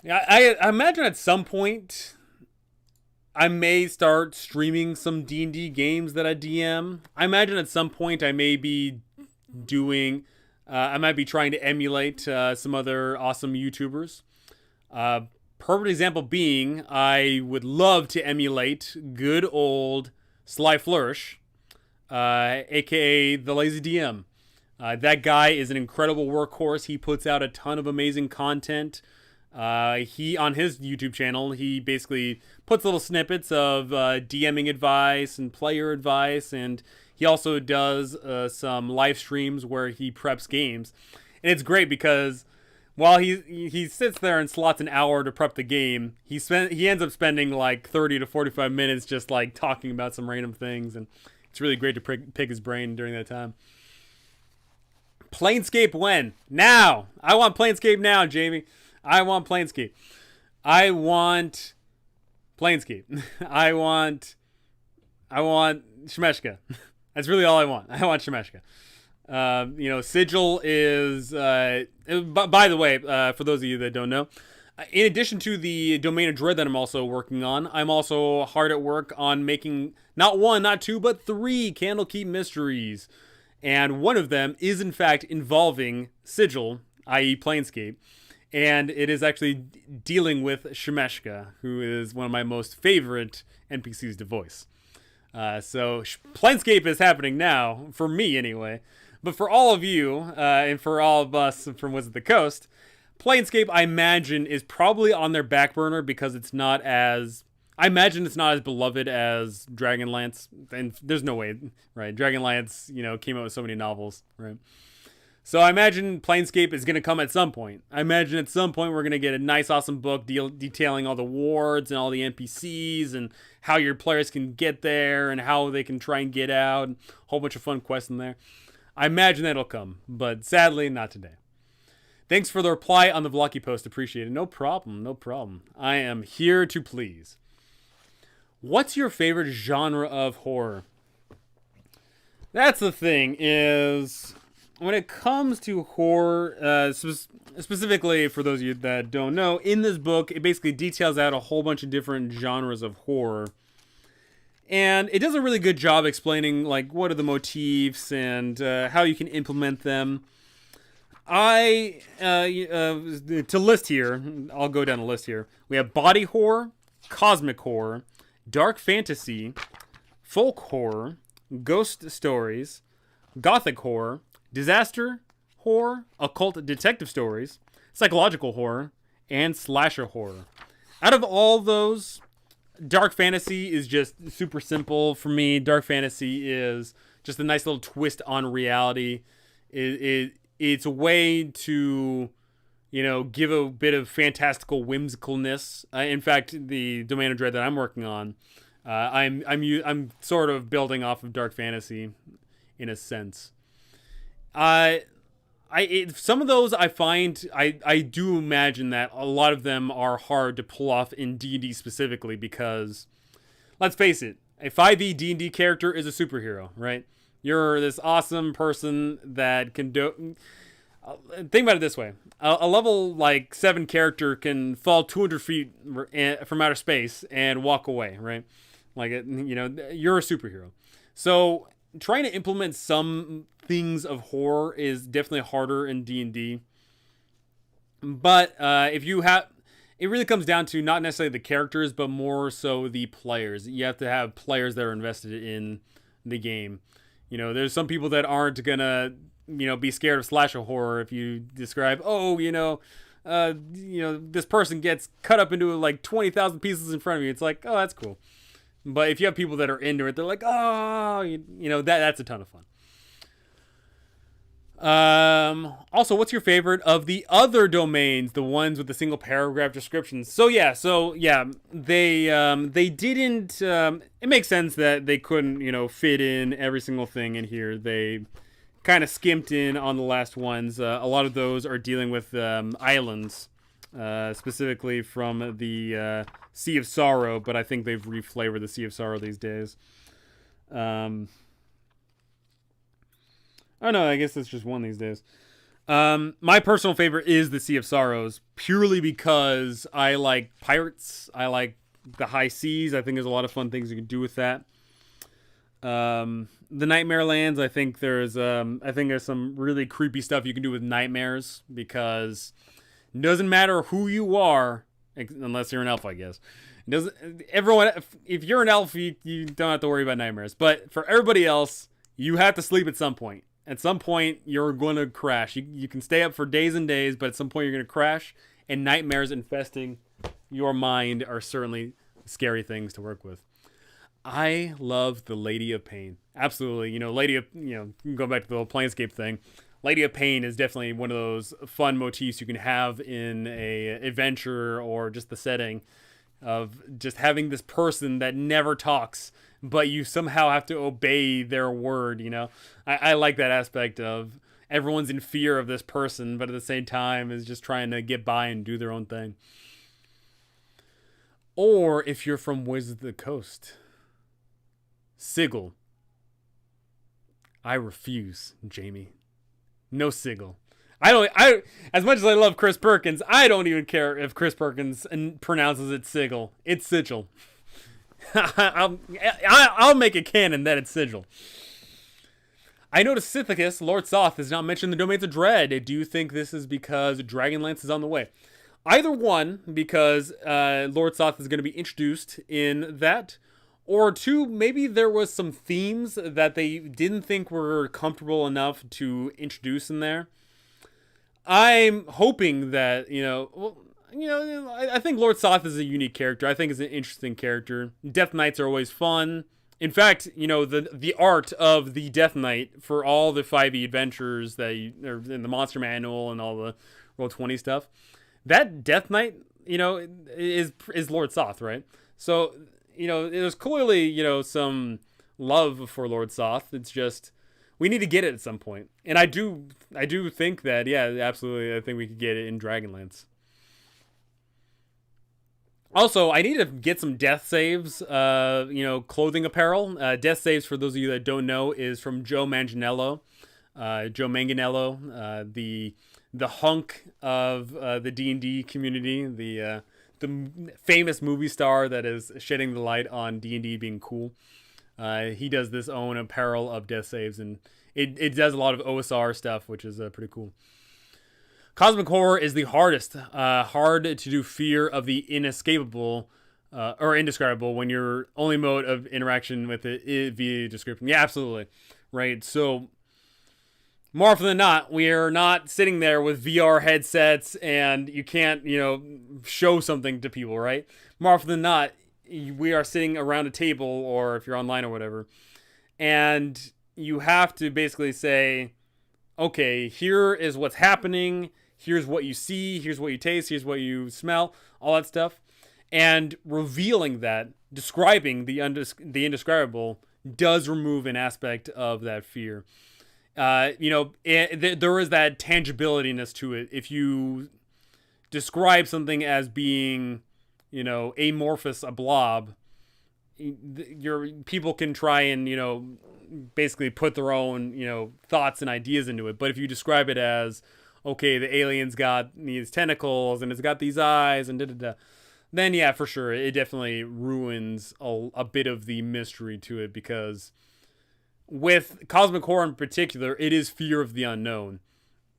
Yeah, I imagine at some point I may start streaming some D&D games that I DM. I imagine at some point I may be doing, I might be trying to emulate some other awesome YouTubers. Perfect example being, I would love to emulate good old Sly Flourish, aka the Lazy DM. That guy is an incredible workhorse. He puts out a ton of amazing content. He, on his YouTube channel, he basically puts little snippets of DMing advice and player advice, and he also does some live streams where he preps games. And it's great because while he sits there and slots an hour to prep the game, he ends up spending like 30 to 45 minutes just like talking about some random things, and it's really great to pick his brain during that time. Planescape when? Now! I want Planescape now, Jamie. I want Planescape. I want Planescape. I want Shemeshka. That's really all I want. I want Shemeshka. Sigil is... by the way, for those of you that don't know, in addition to the Domain of Dread that I'm also working on, I'm also hard at work on making not 1, not 2, but 3 Candlekeep Mysteries. And one of them is, in fact, involving Sigil, i.e. Planescape. And it is actually dealing with Shemeshka, who is one of my most favorite NPCs to voice. So Planescape is happening now, for me anyway. But for all of you, and for all of us from Wizards of the Coast, Planescape, I imagine, is probably on their back burner because it's not as... I imagine it's not as beloved as Dragonlance. And there's no way, right? Dragonlance, came out with so many novels, right? So I imagine Planescape is going to come at some point. I imagine at some point we're going to get a nice, awesome book detailing all the wards and all the NPCs and how your players can get there and how they can try and get out. And a whole bunch of fun quests in there. I imagine that'll come, but sadly, not today. Thanks for the reply on the Vlocky post. Appreciate it. No problem. I am here to please. What's your favorite genre of horror? That's the thing, is... when it comes to horror, specifically for those of you that don't know, in this book, it basically details out a whole bunch of different genres of horror. And it does a really good job explaining, like, what are the motifs and how you can implement them. To list here, I'll go down the list here. We have body horror, cosmic horror, dark fantasy, folk horror, ghost stories, gothic horror, disaster horror, occult detective stories, psychological horror, and slasher horror. Out of all those, dark fantasy is just super simple for me. Dark fantasy is just a nice little twist on reality. It's a way to give a bit of fantastical whimsicalness. In fact, the Domain of Dread that I'm working on, I'm sort of building off of dark fantasy, in a sense. Some of those I find I do imagine that a lot of them are hard to pull off in D&D specifically because, let's face it, a 5e D&D character is a superhero, right? You're this awesome person that can do. Think about it this way: a level like 7 character can fall 200 feet from outer space and walk away, right? Like, you're a superhero. So trying to implement some things of horror is definitely harder in D&D. But if you have, it really comes down to not necessarily the characters, but more so the players. You have to have players that are invested in the game. There's some people that aren't gonna, be scared of slasher horror if you describe, this person gets cut up into like 20,000 pieces in front of you. It's like, oh, that's cool. But if you have people that are into it, they're like, oh, that's a ton of fun. Also, what's your favorite of the other domains, the ones with the single paragraph descriptions? So they didn't, it makes sense that they couldn't, fit in every single thing in here. They kind of skimped in on the last ones. A lot of those are dealing with islands, specifically from the Sea of Sorrow, but I think they've reflavored the Sea of Sorrow these days. Oh no, I guess it's just one these days. My personal favorite is the Sea of Sorrows, purely because I like pirates. I like the high seas. I think there's a lot of fun things you can do with that. The Nightmare Lands, I think there's some really creepy stuff you can do with nightmares, because it doesn't matter who you are, unless you're an elf, I guess. If you're an elf, you don't have to worry about nightmares. But for everybody else, you have to sleep at some point. At some point, you're going to crash. You can stay up for days and days, but at some point, you're going to crash. And nightmares infesting your mind are certainly scary things to work with. I love the Lady of Pain. Absolutely. Go back to the old Planescape thing. Lady of Pain is definitely one of those fun motifs you can have in a adventure or just the setting of just having this person that never talks, but you somehow have to obey their word. I like that aspect of everyone's in fear of this person, but at the same time is just trying to get by and do their own thing. Or if you're from Wizards of the Coast, Sigil. I refuse, Jamie. No Sigil. As much as I love Chris Perkins, I don't even care if Chris Perkins pronounces it Sigil. It's Sigil. I'll make it canon that it's Sigil. I noticed Sithicus, Lord Soth, has not mentioned the Domains of Dread. Do you think this is because Dragonlance is on the way? Either one, because Lord Soth is going to be introduced in that, or two, maybe there was some themes that they didn't think were comfortable enough to introduce in there. I'm hoping that, I think Lord Soth is a unique character. I think it's an interesting character. Death Knights are always fun. In fact, the art of the Death Knight for all the 5e adventures that are in the Monster Manual and all the Roll20 stuff, that Death Knight, is Lord Soth, right? So, there's clearly, some love for Lord Soth. It's just, we need to get it at some point. And I do think that, yeah, absolutely, I think we could get it in Dragonlance. Also, I need to get some death saves, clothing apparel. Death saves, for those of you that don't know, is from Joe Manganiello. The hunk of the D&D community, the famous movie star that is shedding the light on D&D being cool. He does this own apparel of death saves, and it does a lot of OSR stuff, which is pretty cool. Cosmic horror is the hardest. Hard to do fear of the inescapable or indescribable when your only mode of interaction with it is via description. Yeah, absolutely. Right. So more often than not, we are not sitting there with VR headsets and you can't, show something to people, right? More often than not, we are sitting around a table, or if you're online or whatever, and you have to basically say, okay, here is what's happening. here's what you see, here's what you taste, here's what you smell, all that stuff. And revealing that, describing the indescribable, does remove an aspect of that fear. There is that tangibilityness to it. If you describe something as being, amorphous, a blob, your people can try and, basically put their own, thoughts and ideas into it. But if you describe it as, okay, the alien's got these tentacles and it's got these eyes and da-da-da, then yeah, for sure, it definitely ruins a bit of the mystery to it, because with Cosmic Horror in particular, it is fear of the unknown.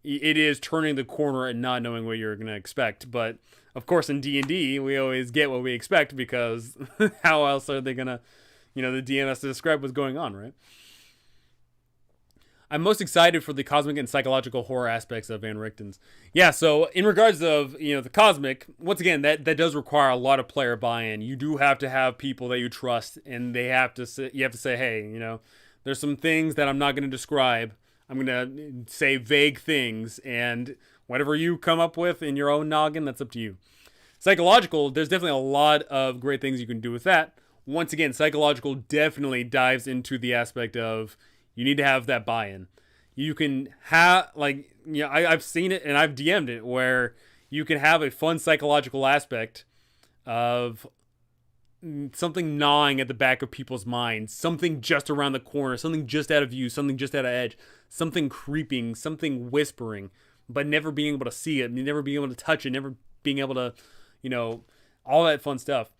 It is turning the corner and not knowing what you're going to expect. But, of course, in D&D, we always get what we expect, because how else are they going to, the DM has to describe what's going on, right? I'm most excited for the cosmic and psychological horror aspects of Van Richtens. Yeah, so in regards of, the cosmic, once again, that does require a lot of player buy-in. You do have to have people that you trust, and you have to say, hey, there's some things that I'm not going to describe. I'm going to say vague things, and whatever you come up with in your own noggin, that's up to you. Psychological, there's definitely a lot of great things you can do with that. Once again, psychological definitely dives into the aspect of you need to have that buy-in. You can have, I've seen it and I've DM'd it, where you can have a fun psychological aspect of something gnawing at the back of people's minds, something just around the corner, something just out of view, something just out of edge, something creeping, something whispering, but never being able to see it, never being able to touch it, never being able to, all that fun stuff.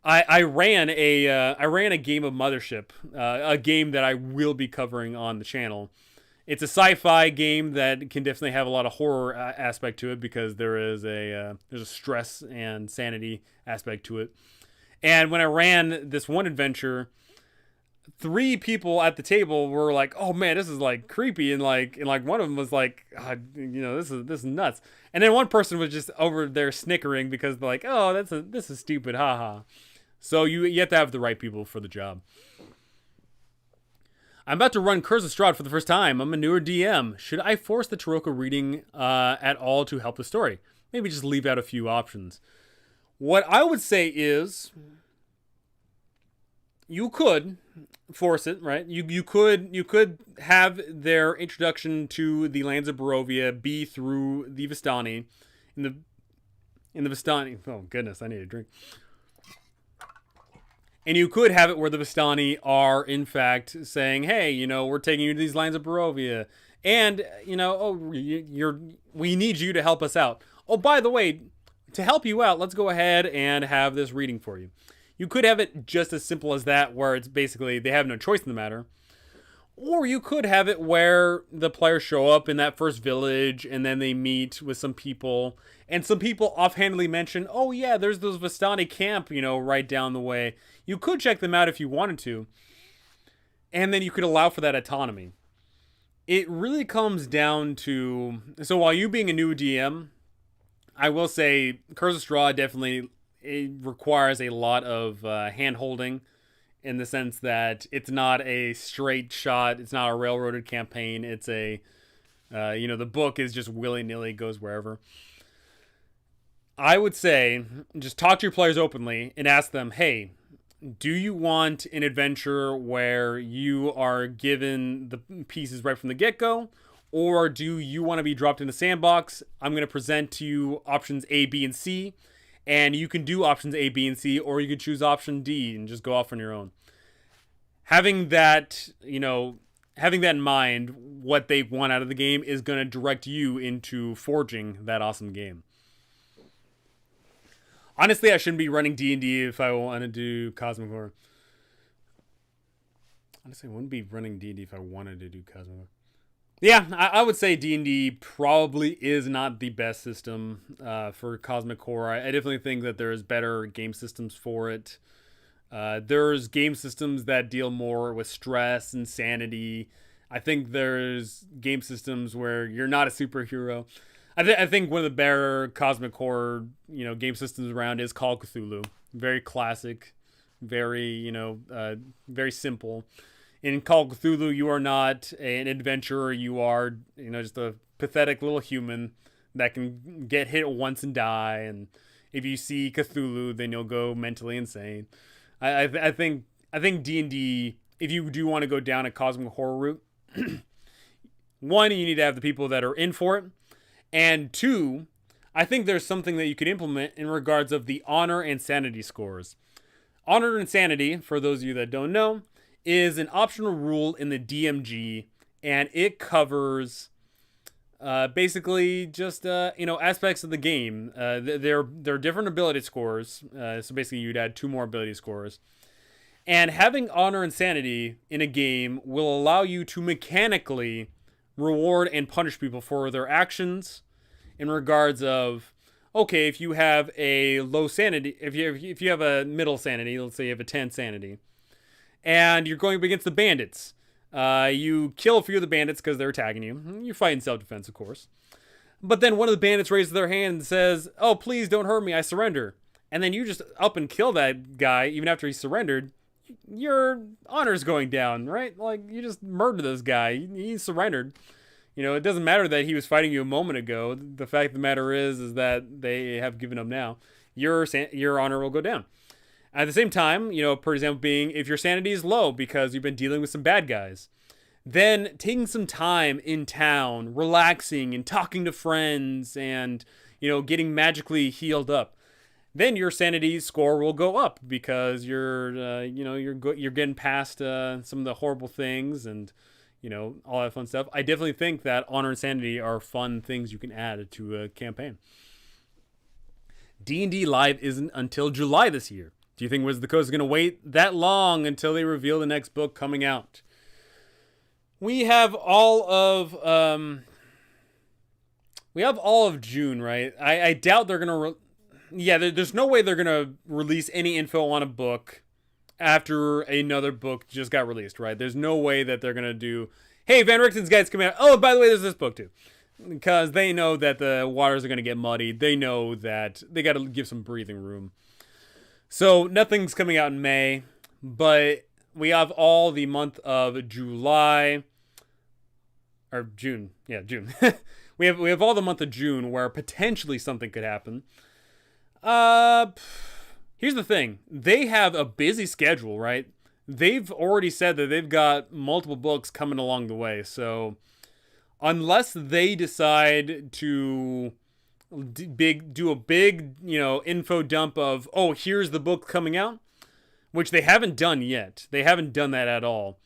I ran a game of Mothership, a game that I will be covering on the channel. It's a sci-fi game that can definitely have a lot of horror aspect to it, because there's a stress and sanity aspect to it. And when I ran this one adventure, 3 people at the table were like, "Oh man, this is like creepy," and one of them was like, "This is nuts." And then one person was just over there snickering because they're like, "Oh, this is stupid, haha." So you have to have the right people for the job. I'm about to run Curse of Strahd for the first time. I'm a newer DM. Should I force the Taroko reading at all to help the story? Maybe just leave out a few options. What I would say is, you could force it, right? You could have their introduction to the lands of Barovia be through the Vistani. In the Vistani. Oh goodness, I need a drink. And you could have it where the Vistani are, in fact, saying, hey, we're taking you to these lands of Barovia. And, we need you to help us out. Oh, by the way, to help you out, let's go ahead and have this reading for you. You could have it just as simple as that, where it's basically they have no choice in the matter. Or you could have it where the players show up in that first village, and then they meet with some people. And some people offhandedly mention, oh yeah, there's those Vistani camp, right down the way. You could check them out if you wanted to. And then you could allow for that autonomy. It really comes down to... So while you being a new DM, I will say Curse of Strahd definitely requires a lot of hand-holding, in the sense that it's not a straight shot, it's not a railroaded campaign, it's a... the book is just willy-nilly, goes wherever. I would say, just talk to your players openly and ask them, hey, do you want an adventure where you are given the pieces right from the get-go? Or do you want to be dropped in the sandbox? I'm going to present to you options A, B, and C. And you can do options A, B, and C, or you can choose option D and just go off on your own. Having that in mind, what they want out of the game is going to direct you into forging that awesome game. Honestly, I shouldn't be running D&D if I want to do Cosmic Horror. Honestly, I wouldn't be running D&D if I wanted to do Cosmic Horror. Yeah, I would say D&D probably is not the best system for Cosmic Horror. I definitely think that there's better game systems for it. There's game systems that deal more with stress and sanity. I think there's game systems where you're not a superhero. I think one of the better Cosmic Horror, game systems around is Call of Cthulhu. Very classic, very, very simple. In Call of Cthulhu, you are not an adventurer. You are, just a pathetic little human that can get hit once and die, and if you see Cthulhu, then you'll go mentally insane. I think D&D, if you do want to go down a cosmic horror route, one, you need to have the people that are in for it, and two, I think there's something that you could implement in regards of the honor and sanity scores. Honor and sanity, for those of you that don't know, is an optional rule in the DMG, and it covers basically just aspects of the game. They're different ability scores, so basically you'd add 2 more ability scores. And having honor and sanity in a game will allow you to mechanically reward and punish people for their actions in regards of, okay, if you have a low sanity, if you have a middle sanity, let's say you have a 10 sanity, and you're going up against the bandits, you kill a few of the bandits because they're attacking you. You fight in self-defense, of course. But then one of the bandits raises their hand and says, "Oh, please don't hurt me, I surrender." And then you just up and kill that guy even after he surrendered. Your honor's going down, right? Like, you just murdered this guy. He surrendered. It doesn't matter that he was fighting you a moment ago. The fact of the matter is that they have given up now. Your honor will go down. At the same time, for example, being if your sanity is low because you've been dealing with some bad guys, then taking some time in town, relaxing and talking to friends and, getting magically healed up, then your sanity score will go up because you're getting past some of the horrible things and, all that fun stuff. I definitely think that honor and sanity are fun things you can add to a campaign. D&D Live isn't until July this year. Do you think Wizards of the Coast is going to wait that long until they reveal the next book coming out? We have all of June, right? I doubt they're going to... there's no way they're going to release any info on a book after another book just got released, right? There's no way that they're going to do, hey, Van Richten's Guide's coming out. Oh, by the way, there's this book too. Because they know that the waters are going to get muddy. They know that they got to give some breathing room. So nothing's coming out in May, but we have all the month of July, or June. Yeah, June. we have all the month of June where potentially something could happen. Here's the thing. They have a busy schedule, right? They've already said that they've got multiple books coming along the way. So unless they decide to do a big, info dump of, oh, here's the book coming out, which they haven't done yet. They haven't done that at all.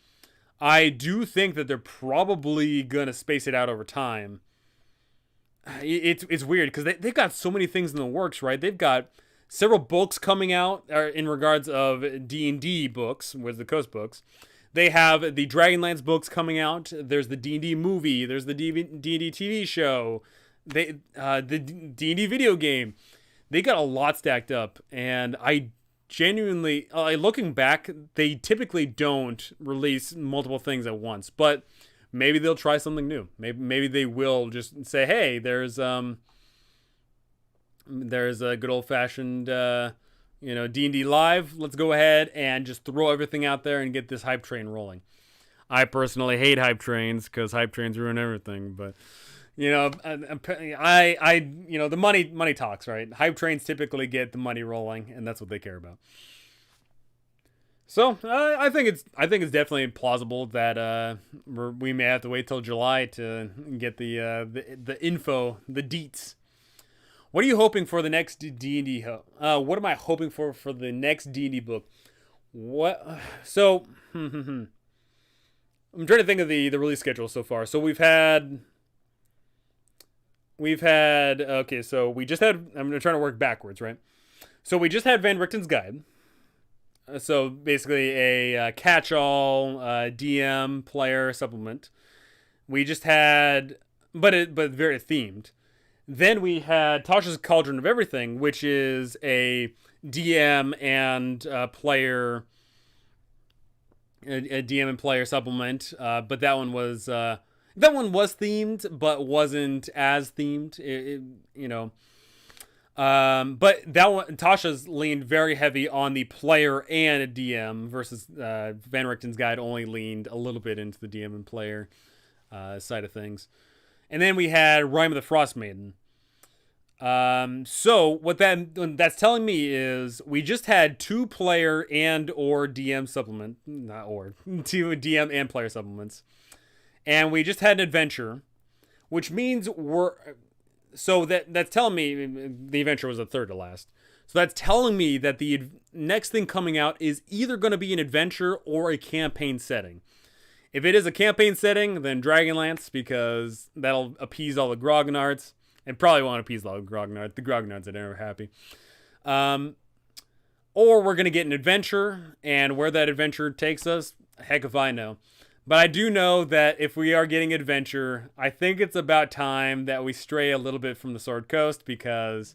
I do think that they're probably going to space it out over time. It's weird because they've got so many things in the works, right? They've got several books coming out in regards of D&D books, Wizards of the Coast books. They have the Dragonlance books coming out. There's the D&D movie. There's the D&D TV show. The D&D video game. They got a lot stacked up, and I genuinely, looking back, they typically don't release multiple things at once, but maybe they'll try something new. Maybe they will just say, hey, there's a good old-fashioned D&D Live. Let's go ahead and just throw everything out there and get this hype train rolling. I personally hate hype trains because hype trains ruin everything, but the money talks, right? Hype trains typically get the money rolling, and that's what they care about. So I think it's definitely plausible that we may have to wait till July to get the info, the deets. What are you hoping for the next D&D? What am I hoping for the next D&D book? So I'm trying to think of the release schedule so far. So we've had okay. So we just had. I'm trying to work backwards, right? So we just had Van Richten's Guide. So basically a catch-all DM player supplement. We just had, but very themed. Then we had Tasha's Cauldron of Everything, which is a DM and player supplement. But that one was themed, but wasn't as themed. But that one, Tasha's leaned very heavy on the player and a DM versus Van Richten's Guide only leaned a little bit into the DM and player side of things. And then we had Rime of the Frost Maiden. So what that's telling me is we just had 2-player and or DM supplement, not or, 2 DM and player supplements, and we just had an adventure, which means that's telling me the adventure was the third to last. So that's telling me that the next thing coming out is either going to be an adventure or a campaign setting. If it is a campaign setting, then Dragonlance, because that'll appease all the grognards. And probably won't appease all the grognards. The grognards are never happy. Or we're going to get an adventure, and where that adventure takes us, heck if I know. But I do know that if we are getting adventure, I think it's about time that we stray a little bit from the Sword Coast, because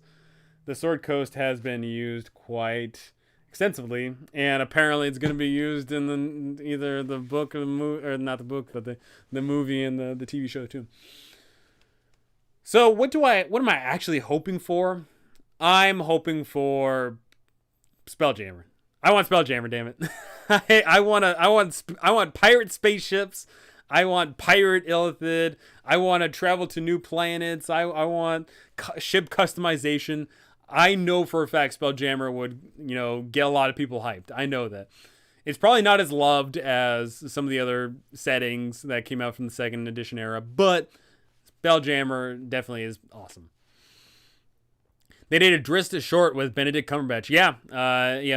the Sword Coast has been used quite extensively, and apparently it's going to be used in either the book or the movie, or not the book, but the movie and the TV show too. So what am I actually hoping for? I'm hoping for Spelljammer. I want Spelljammer, damn it. I want pirate spaceships. I want pirate Illithid. I want to travel to new planets. I want ship customization. I know for a fact Spelljammer would, get a lot of people hyped. I know that. It's probably not as loved as some of the other settings that came out from the second edition era, but Spelljammer definitely is awesome. They did a Drista short with Benedict Cumberbatch. Yeah,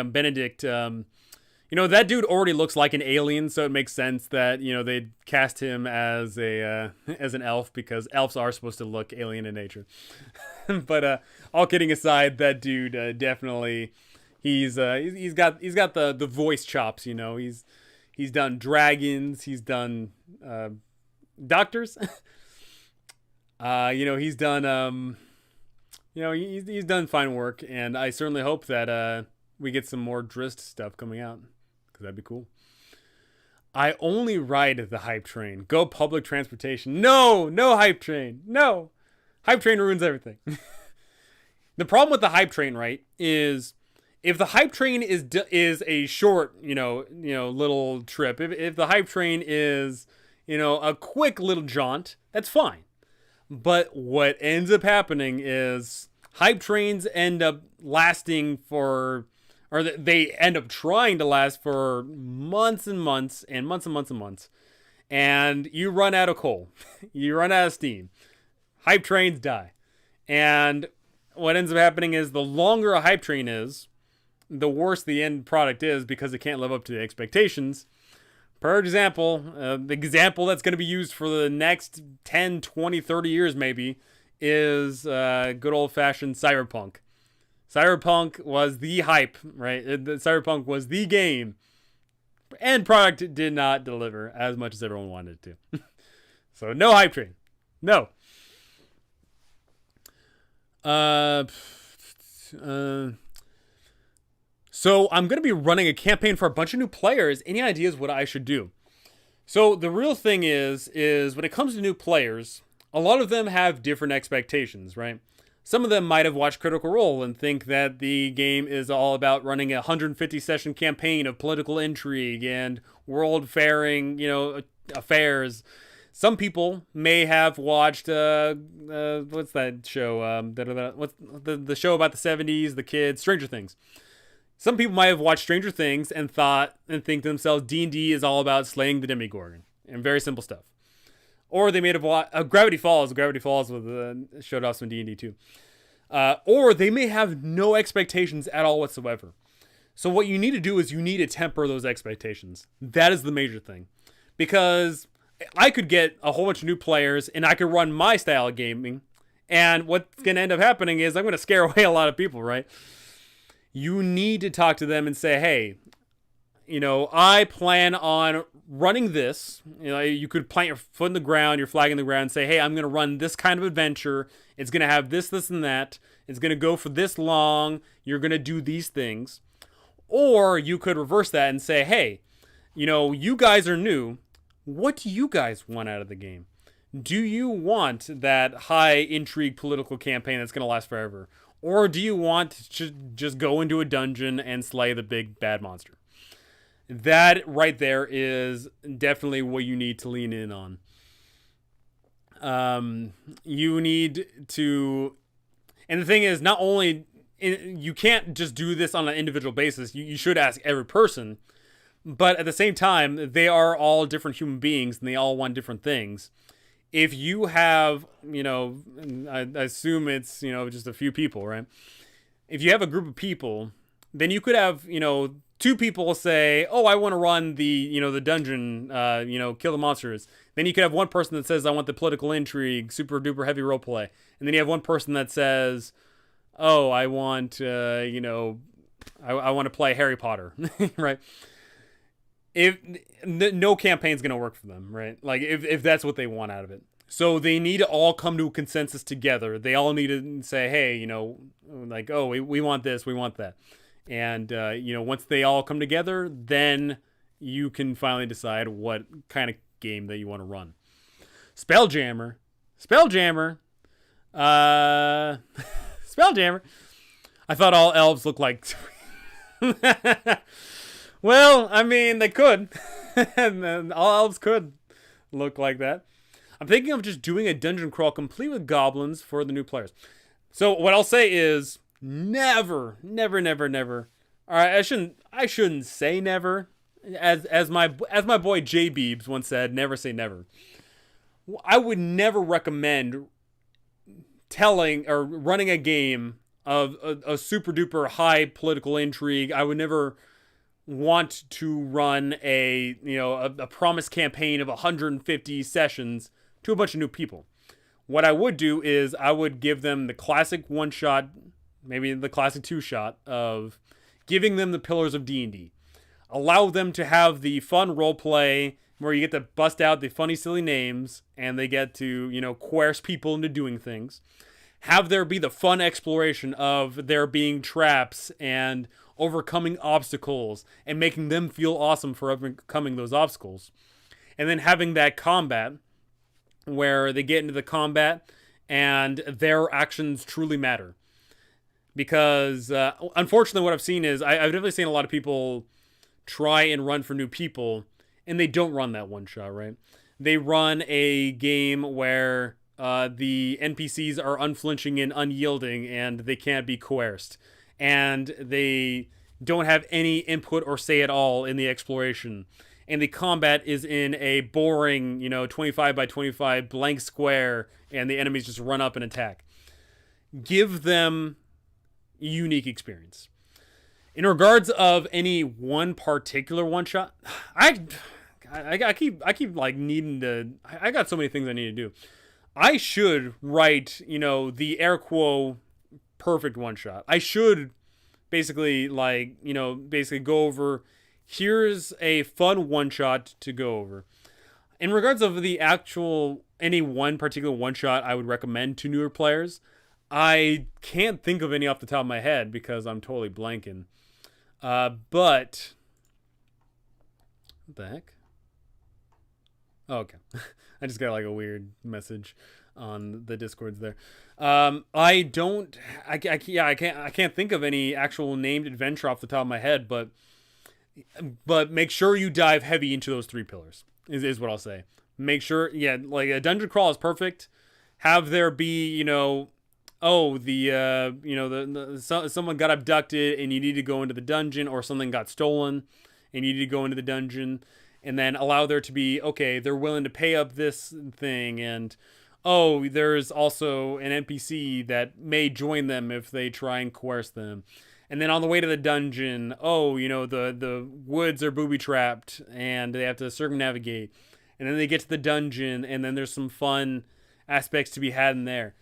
Benedict. That dude already looks like an alien, so it makes sense that they'd cast him as an elf, because elves are supposed to look alien in nature. But all kidding aside, that dude definitely he's got the voice chops. He's done dragons. He's done doctors. He's done he's done fine work, and I certainly hope that we get some more Drist stuff coming out, because that'd be cool. I only ride the hype train. Go public transportation. No hype train. No, hype train ruins everything. The problem with the hype train, right, is if the hype train is a short, little trip. If the hype train is, a quick little jaunt, that's fine. But what ends up happening is hype trains end up lasting they end up trying to last for months and months and months and months and months. And you run out of coal. You run out of steam. Hype trains die. And what ends up happening is the longer a hype train is, the worse the end product is, because it can't live up to the expectations. Per example, the example that's going to be used for the next 10, 20, 30 years maybe is good old-fashioned Cyberpunk. Cyberpunk was the hype, right? Cyberpunk was the game. End product did not deliver as much as everyone wanted it to. So no hype train. No. So I'm going to be running a campaign for a bunch of new players. Any ideas what I should do? So the real thing is when it comes to new players, a lot of them have different expectations, right? Some of them might have watched Critical Role and think that the game is all about running a 150 session campaign of political intrigue and world-faring, affairs. Some people may have watched what's that show? What's the show about the 70s, the kids, Stranger Things. Some people might have watched Stranger Things and think to themselves, D&D is all about slaying the Demogorgon and very simple stuff. Or they may have watched Gravity Falls. Gravity Falls showed off some D&D too. Or they may have no expectations at all whatsoever. So what you need to do is you need to temper those expectations. That is the major thing. Because I could get a whole bunch of new players and I could run my style of gaming. And what's going to end up happening is I'm going to scare away a lot of people, right? You need to talk to them and say, hey, I plan on running this. You could plant your foot in the ground, your flag in the ground, and say, hey, I'm going to run this kind of adventure. It's going to have this, and that. It's going to go for this long. You're going to do these things. Or you could reverse that and say, hey, you guys are new. What do you guys want out of the game? Do you want that high intrigue political campaign that's going to last forever? Or do you want to just go into a dungeon and slay the big bad monster? That right there is definitely what you need to lean in on. You need to... And the thing is, not only you can't just do this on an individual basis. You should ask every person, but at the same time, they are all different human beings and they all want different things. If you have, I assume it's, just a few people, right? If you have a group of people, then you could have, two people say, oh, I want to run the dungeon, kill the monsters. Then you could have one person that says, I want the political intrigue, super duper heavy roleplay. And then you have one person that says, oh, I want, I want to play Harry Potter, right? If no campaign's going to work for them, right? Like if that's what they want out of it. So they need to all come to a consensus together. They all need to say, hey, like, oh, we want this, we want that. And, once they all come together, then you can finally decide what kind of game that you want to run. Spelljammer. Spelljammer. I thought all elves looked like... Well, I mean, they could. And all elves could look like that. I'm thinking of just doing a dungeon crawl complete with goblins for the new players. So what I'll say is never. All right, I shouldn't say never. As my boy J Beebs once said, never say never. I would never recommend telling or running a game of a super duper high political intrigue. I would never want to run a promised campaign of 150 sessions to a bunch of new people. What I would do is I would give them the classic one shot, maybe the classic two shot of giving them the pillars of D&D. Allow them to have the fun role play where you get to bust out the funny silly names and they get to, coerce people into doing things. Have there be the fun exploration of there being traps and overcoming obstacles and making them feel awesome for overcoming those obstacles. And then having that combat where they get into the combat and their actions truly matter. Because unfortunately what I've seen is I've definitely seen a lot of people try and run for new people and they don't run that one shot, right? They run a game where the NPCs are unflinching and unyielding and they can't be coerced. And they don't have any input or say at all in the exploration. And the combat is in a boring, 25 by 25 blank square, and the enemies just run up and attack. Give them a unique experience. In regards of any one particular one shot, I keep like needing to. I got so many things I need to do. I should write, the air quo perfect one shot. I should basically go over, here's a fun one shot to go over. In regards of the actual, any one particular one shot I would recommend to newer players, I can't think of any off the top of my head because I'm totally blanking. But, what the heck? Oh, okay. I just got like a weird message on the Discords there. I can't think of any actual named adventure off the top of my head, but make sure you dive heavy into those three pillars is what I'll say. Make sure, like a dungeon crawl is perfect. Have there be, someone got abducted and you need to go into the dungeon, or something got stolen and you need to go into the dungeon, and then allow there to be, okay, they're willing to pay up this thing, and there's also an NPC that may join them if they try and coerce them. And then on the way to the dungeon, the woods are booby-trapped and they have to circumnavigate. And then they get to the dungeon and then there's some fun aspects to be had in there.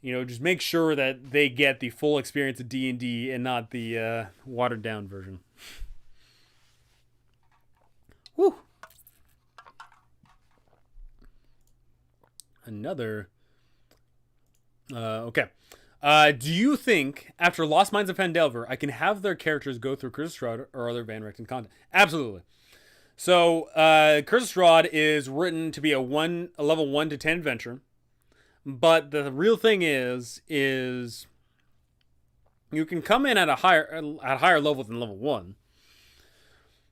Just make sure that they get the full experience of D&D and not the watered-down version. Whew. Another. Okay. Do you think, after Lost Mines of Phandelver, I can have their characters go through Curse of Strahd or other Van Richten content? Absolutely. So, Curse of Strahd is written to be a level 1 to 10 adventure. But the real thing is you can come in at a higher level than level 1.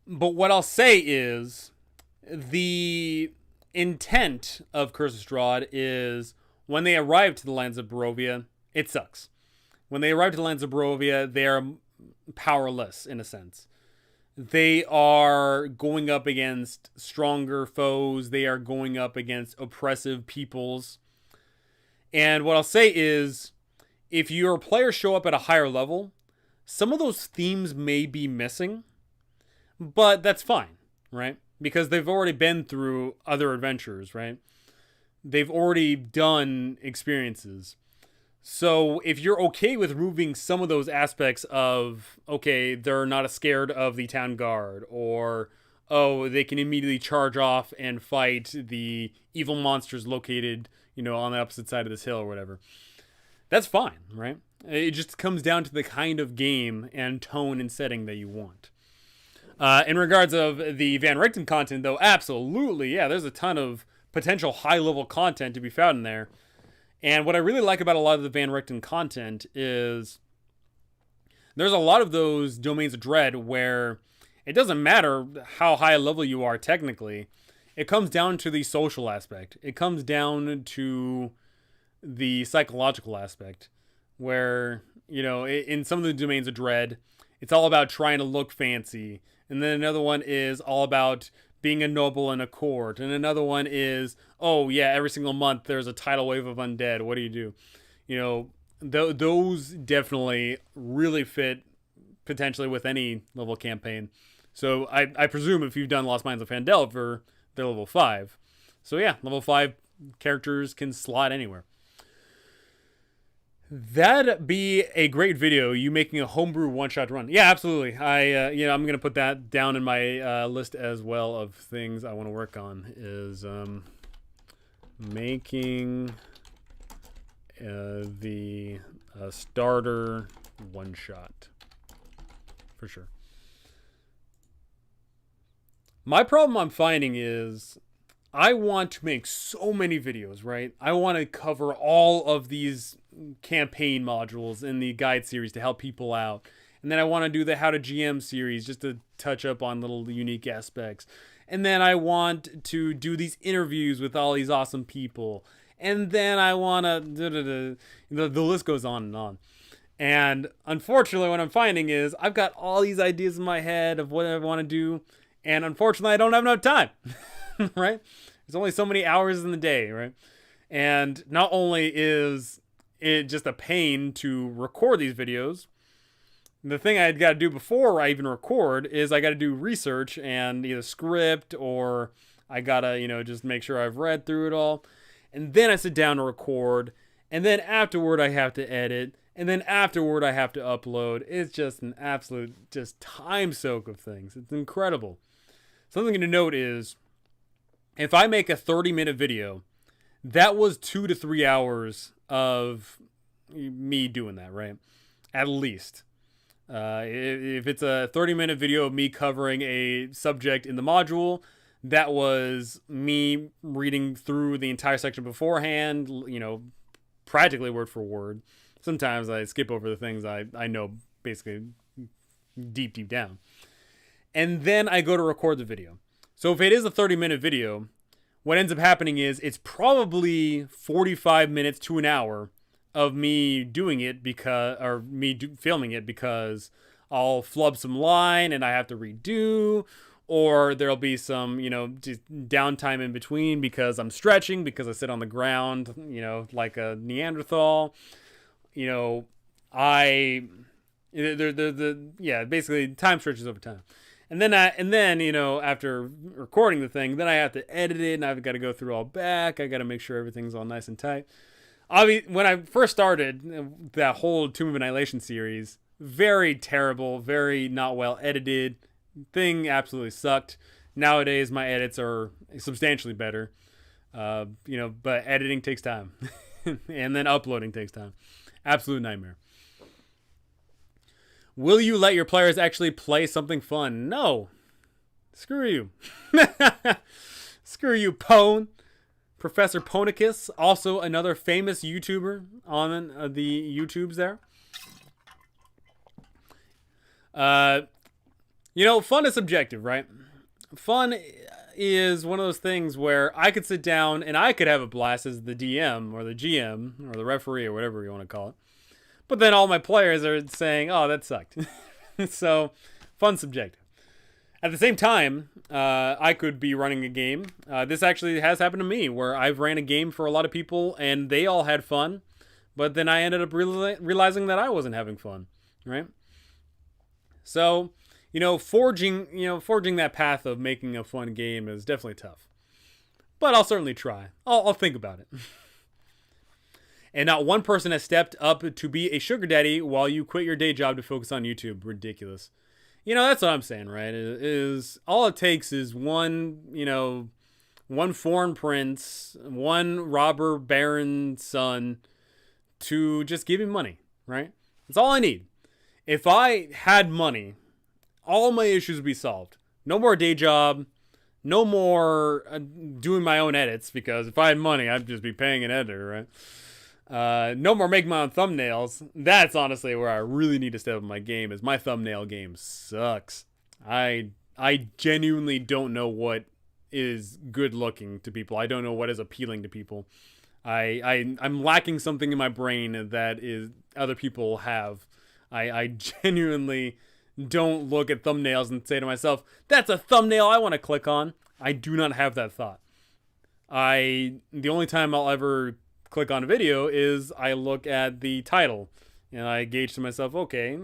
But what I'll say is the intent of Curse of Strahd is when they arrive to the lands of Barovia, it sucks. When they arrive to the lands of Barovia, they are powerless in a sense. They are going up against stronger foes. They are going up against oppressive peoples. And what I'll say is, if your players show up at a higher level, some of those themes may be missing, but that's fine, right? Because they've already been through other adventures, right? They've already done experiences. So if you're okay with removing some of those aspects of, okay, they're not scared of the town guard, or, oh, they can immediately charge off and fight the evil monsters located, on the opposite side of this hill or whatever. That's fine, right? It just comes down to the kind of game and tone and setting that you want. In regards of the Van Richten content, though, absolutely, yeah, there's a ton of potential high-level content to be found in there. And what I really like about a lot of the Van Richten content is there's a lot of those domains of dread where it doesn't matter how high a level you are technically. It comes down to the social aspect. It comes down to the psychological aspect where, in some of the domains of dread, it's all about trying to look fancy. And then another one is all about being a noble in a court. And another one is, oh yeah, every single month there's a tidal wave of undead. What do you do? Those definitely really fit potentially with any level campaign. So I presume if you've done Lost Mines of Phandelver, they're level 5. So yeah, level 5 characters can slot anywhere. That'd be a great video, you making a homebrew one-shot run. Yeah, absolutely. I'm going to put that down in my list as well of things I want to work on, is making the starter one-shot. For sure. My problem I'm finding is I want to make so many videos, right? I want to cover all of these campaign modules in the guide series to help people out. And then I want to do the How to GM series just to touch up on little unique aspects. And then I want to do these interviews with all these awesome people. And then I want to... The list goes on and on. And unfortunately, what I'm finding is I've got all these ideas in my head of what I want to do. And unfortunately, I don't have enough time. Right? There's only so many hours in the day, right? And not only is it just a pain to record these videos, the thing I got to do before I even record is I got to do research and either script, or I got to, just make sure I've read through it all. And then I sit down to record. And then afterward, I have to edit. And then afterward, I have to upload. It's just an absolute time soak of things. It's incredible. Something to note is, if I make a 30-minute video, that was 2 to 3 hours of me doing that, right? At least. If it's a 30-minute video of me covering a subject in the module, that was me reading through the entire section beforehand, practically word for word. Sometimes I skip over the things I know basically deep down. And then I go to record the video. So if it is a 30-minute video, what ends up happening is it's probably 45 minutes to an hour of me doing it filming it, because I'll flub some line and I have to redo, or there'll be some, just downtime in between because I'm stretching, because I sit on the ground, like a Neanderthal. Basically time stretches over time. And then after recording the thing, then I have to edit it, and I've got to go through all back. I got to make sure everything's all nice and tight. When I first started that whole Tomb of Annihilation series, very terrible, very not well edited. Thing absolutely sucked. Nowadays, my edits are substantially better. But editing takes time. And then uploading takes time. Absolute nightmare. Will you let your players actually play something fun? No. Screw you. Screw you, Pone. Professor Ponicus, also another famous YouTuber on the YouTubes there. Fun is subjective, right? Fun is one of those things where I could sit down and I could have a blast as the DM or the GM or the referee or whatever you want to call it. But then all my players are saying, oh, that sucked. So, fun subjective. At the same time, I could be running a game. This actually has happened to me, where I've ran a game for a lot of people, and they all had fun. But then I ended up realizing that I wasn't having fun, right? So, forging that path of making a fun game is definitely tough. But I'll certainly try. I'll think about it. And not one person has stepped up to be a sugar daddy while you quit your day job to focus on YouTube. Ridiculous. That's what I'm saying, right? Is all it takes is one foreign prince, one robber baron's son to just give me money, right? That's all I need. If I had money, all my issues would be solved. No more day job. No more doing my own edits, because if I had money, I'd just be paying an editor, right? No more making my own thumbnails. That's honestly where I really need to step up my game, is my thumbnail game sucks. I genuinely don't know what is good looking to people. I don't know what is appealing to people. I'm lacking something in my brain that is other people have. I genuinely don't look at thumbnails and say to myself, that's a thumbnail I want to click on. I do not have that thought. The only time I'll ever click on a video is I look at the title and I gauge to myself, okay,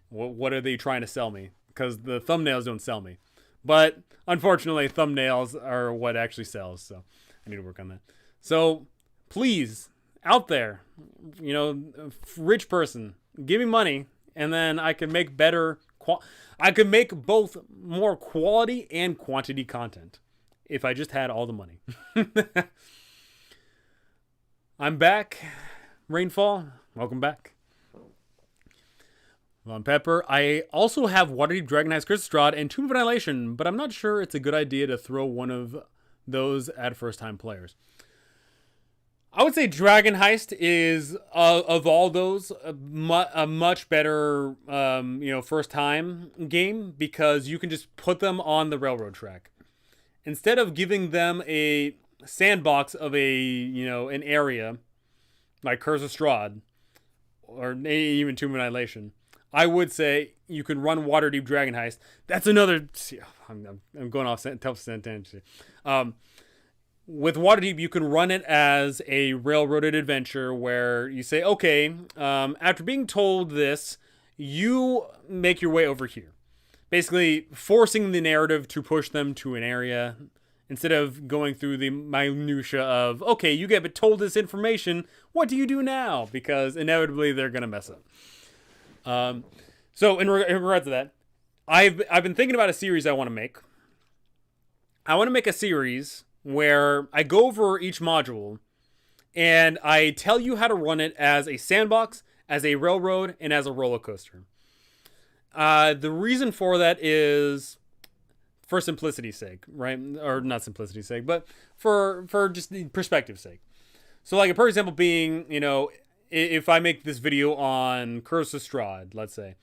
what are they trying to sell me? Because the thumbnails don't sell me. But unfortunately, thumbnails are what actually sells. So I need to work on that. So please, out there, rich person, give me money, and then I can make better. I could make both more quality and quantity content if I just had all the money. I'm back. Rainfall, welcome back. Von Pepper. I also have Waterdeep Dragon Heist Crystal Strahd and Tomb of Annihilation, but I'm not sure it's a good idea to throw one of those at first-time players. I would say Dragon Heist is, of all those, a much better, first-time game, because you can just put them on the railroad track. Instead of giving them a sandbox of an area, like Curse of Strahd, or even Tomb of Annihilation, I would say you can run Waterdeep Dragon Heist. That's another... I'm going off tangent. With Waterdeep, you can run it as a railroaded adventure where you say, okay, after being told this, you make your way over here. Basically, forcing the narrative to push them to an area instead of going through the minutia of, okay, you get told this information, what do you do now? Because inevitably, they're going to mess up. So in regards to that, I've been thinking about a series I want to make. I want to make a series where I go over each module and I tell you how to run it as a sandbox, as a railroad, and as a roller coaster. The reason for that is for simplicity's sake, right? Or not simplicity's sake, but for just the perspective's sake. So like a perfect example being, if I make this video on Curse of Strahd, let's say,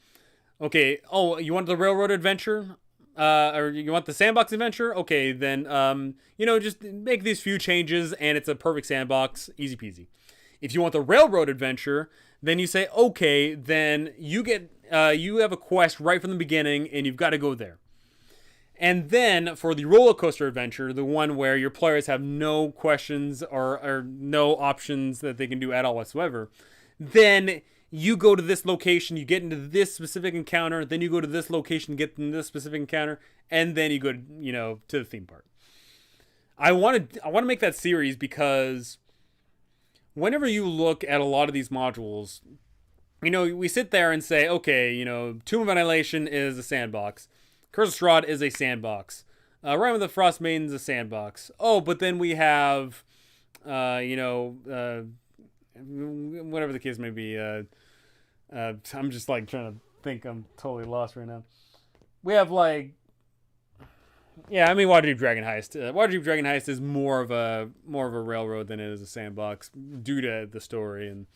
okay, oh, you want the railroad adventure? Or you want the sandbox adventure? Okay, then, just make these few changes and it's a perfect sandbox, easy peasy. If you want the railroad adventure, then you say, okay, then you have a quest right from the beginning and you've got to go there. And then for the roller coaster adventure, the one where your players have no questions or no options that they can do at all whatsoever, then you go to this location, you get into this specific encounter, then you go to this location, get into this specific encounter, and then you go, to the theme park. I want to make that series because whenever you look at a lot of these modules, we sit there and say, okay, Tomb of Annihilation is a sandbox. Curse of Strahd is a sandbox. Rime of the Frost Maiden is a sandbox. Oh, but then we have, whatever the case may be. I'm just trying to think. I'm totally lost right now. We have Waterdeep Dragon Heist. Waterdeep Dragon Heist is more of a railroad than it is a sandbox due to the story and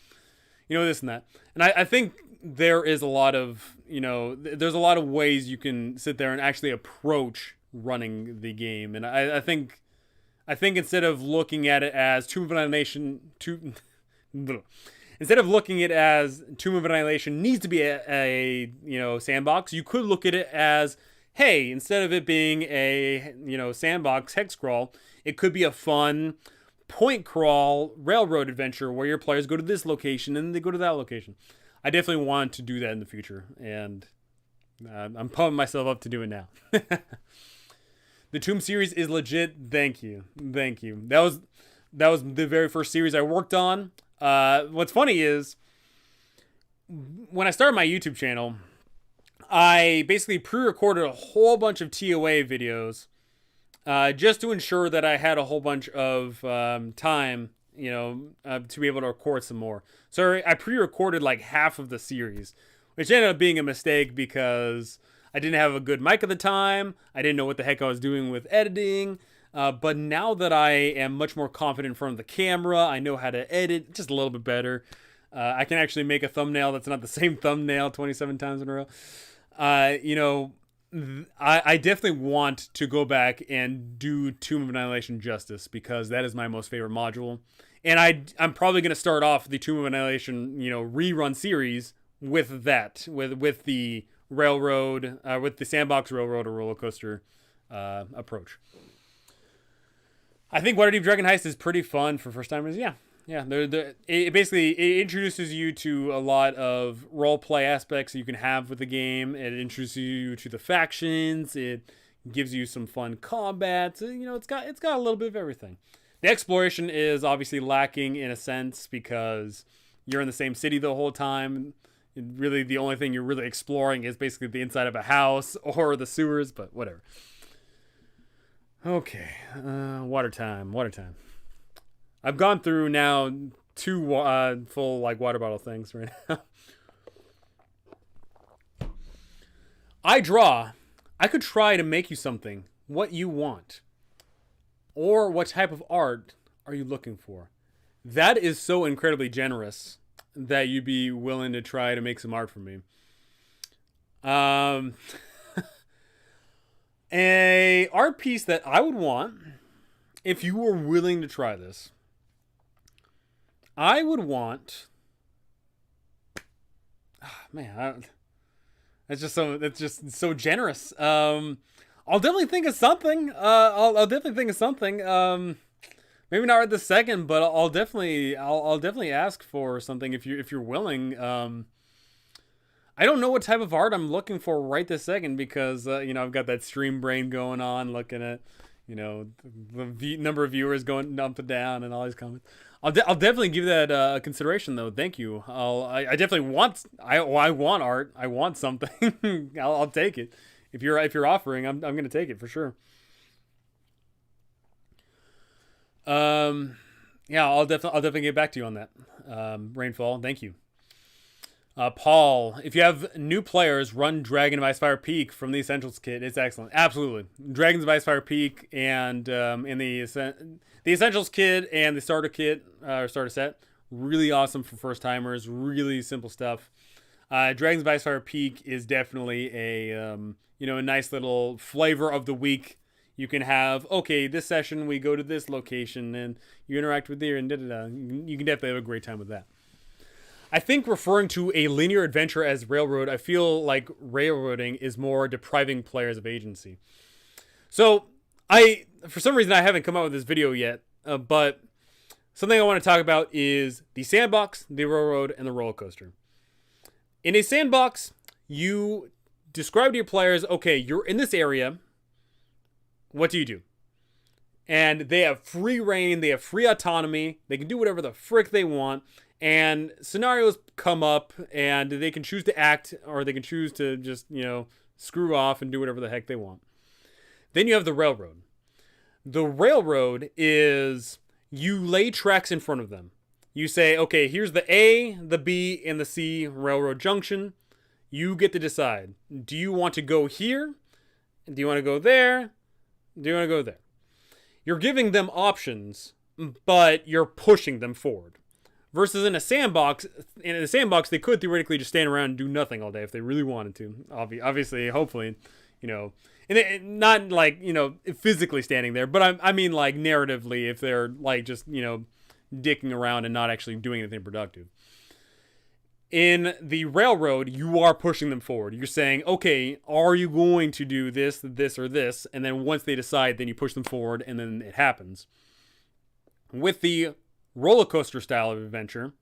this and that. And I think there is a lot of there's a lot of ways you can sit there and actually approach running the game. And I think instead of looking at it as Tomb of Annihilation, instead of looking at it as Tomb of Annihilation needs to be a sandbox, you could look at it as, hey, instead of it being a sandbox hex crawl, it could be a fun point crawl railroad adventure where your players go to this location and they go to that location. I definitely want to do that in the future, and I'm pumping myself up to do it now. The Tomb series is legit. Thank you. That was the very first series I worked on. What's funny is when I started my YouTube channel, I basically pre-recorded a whole bunch of TOA videos just to ensure that I had a whole bunch of time, to be able to record some more. So I pre-recorded like half of the series, which ended up being a mistake because I didn't have a good mic at the time. I didn't know what the heck I was doing with editing. But now that I am much more confident in front of the camera, I know how to edit just a little bit better. I can actually make a thumbnail that's not the same thumbnail 27 times in a row. I definitely want to go back and do Tomb of Annihilation justice because that is my most favorite module. And I'm probably going to start off the Tomb of Annihilation, rerun series with that, with the railroad, with the sandbox railroad or roller coaster approach. I think Waterdeep Dragon Heist is pretty fun for first timers. Yeah. It basically introduces you to a lot of role play aspects you can have with the game. It introduces you to the factions. It gives you some fun combat. It's got a little bit of everything. The exploration is obviously lacking in a sense because you're in the same city the whole time. Really, the only thing you're really exploring is basically the inside of a house or the sewers, but whatever. Okay, water time. I've gone through now 2 full water bottle things right now. I could try to make you something, what you want. Or what type of art are you looking for? That is so incredibly generous that you'd be willing to try to make some art for me. A art piece that I would want, if you were willing to try this, I would want. That's just so generous. I'll definitely think of something. I'll definitely think of something. Maybe not right this second, but I'll definitely ask for something if you're willing. I don't know what type of art I'm looking for right this second because I've got that stream brain going on, looking at the number of viewers going up and down and all these comments. I'll definitely give that a consideration though. Thank you. I definitely want I want art. I want something. I'll take it. If you're offering, I'm gonna take it for sure. Yeah, I'll definitely get back to you on that. Rainfall, thank you. Paul, if you have new players, run Dragon of Icefire Peak from the Essentials kit. It's excellent. Absolutely. Dragons of Icefire Peak and in the Essentials kit and the starter kit, or starter set, really awesome for first timers. Really simple stuff. Dragons of Icefire Peak is definitely a nice little flavor of the week. You can have, okay, this session we go to this location and you interact with there and da-da-da. You can definitely have a great time with that. I think referring to a linear adventure as railroad, I feel like railroading is more depriving players of agency. So for some reason, I haven't come out with this video yet, but something I want to talk about is the sandbox, the railroad, and the roller coaster. In a sandbox, you describe to your players, okay, you're in this area. What do you do? And they have free reign. They have free autonomy. They can do whatever the frick they want. And scenarios come up and they can choose to act or they can choose to just, screw off and do whatever the heck they want. Then you have the railroad. The railroad is you lay tracks in front of them. You say, okay, here's the A, the B, and the C railroad junction. You get to decide. Do you want to go here? Do you want to go there? Do you want to go there? You're giving them options, but you're pushing them forward. Versus in a sandbox, they could theoretically just stand around and do nothing all day if they really wanted to. Obviously, hopefully, and not like, physically standing there, but I mean like narratively if they're like just, dicking around and not actually doing anything productive. In the railroad, you are pushing them forward. You're saying, okay, are you going to do this, this, or this? And then once they decide, then you push them forward, and then it happens. With the roller coaster style of adventure,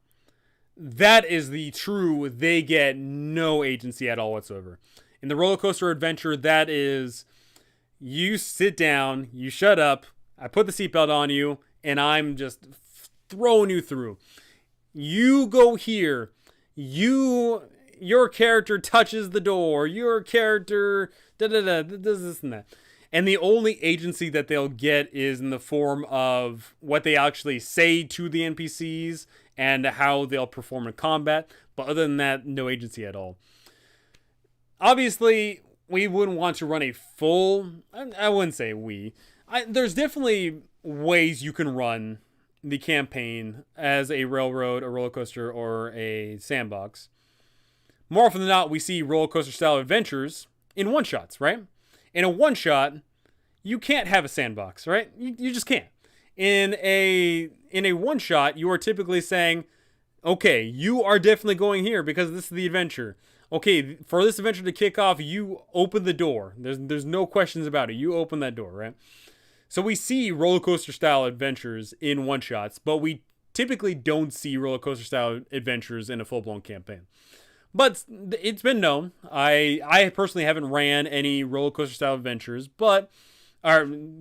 that is the true, they get no agency at all whatsoever. In the roller coaster adventure, that is, you sit down, you shut up, I put the seatbelt on you, and I'm just throwing you through. You go here. Your character touches the door. Your character does this and that. And the only agency that they'll get is in the form of what they actually say to the NPCs and how they'll perform in combat. But other than that, no agency at all. Obviously, we wouldn't want to run a full... I wouldn't say we. There's definitely ways you can run the campaign as a railroad, a roller coaster, or a sandbox. More often than not, we see roller coaster style adventures in one-shots, right? In a one-shot, you can't have a sandbox, right? You just can't. In a one-shot, you are typically saying, okay, you are definitely going here because this is the adventure. Okay, for this adventure to kick off, you open the door. There's no questions about it. You open that door, right? So we see roller coaster style adventures in one-shots, but we typically don't see roller coaster style adventures in a full-blown campaign. But it's been known. I personally haven't ran any roller coaster style adventures, or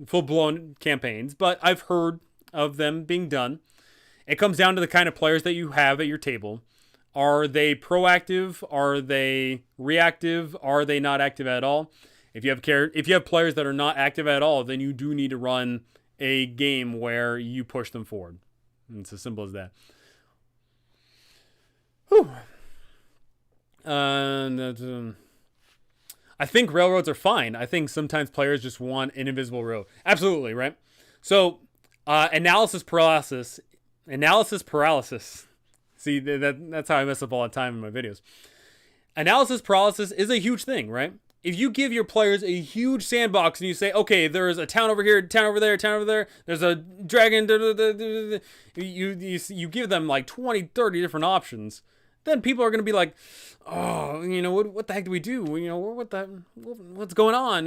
full-blown campaigns, but I've heard of them being done. It comes down to the kind of players that you have at your table. Are they proactive? Are they reactive? Are they not active at all? If you have players that are not active at all, then you do need to run a game where you push them forward. And it's as simple as that. Whew. I think railroads are fine. I think sometimes players just want an invisible road. Absolutely, right? So, analysis paralysis. See, that's how I mess up all the time in my videos. Analysis paralysis is a huge thing, right? If you give your players a huge sandbox and you say, okay, there's a town over here, town over there, town over there, there's a dragon, you give them like 20, 30 different options, then people are going to be like, oh, what the heck do we do? What's going on?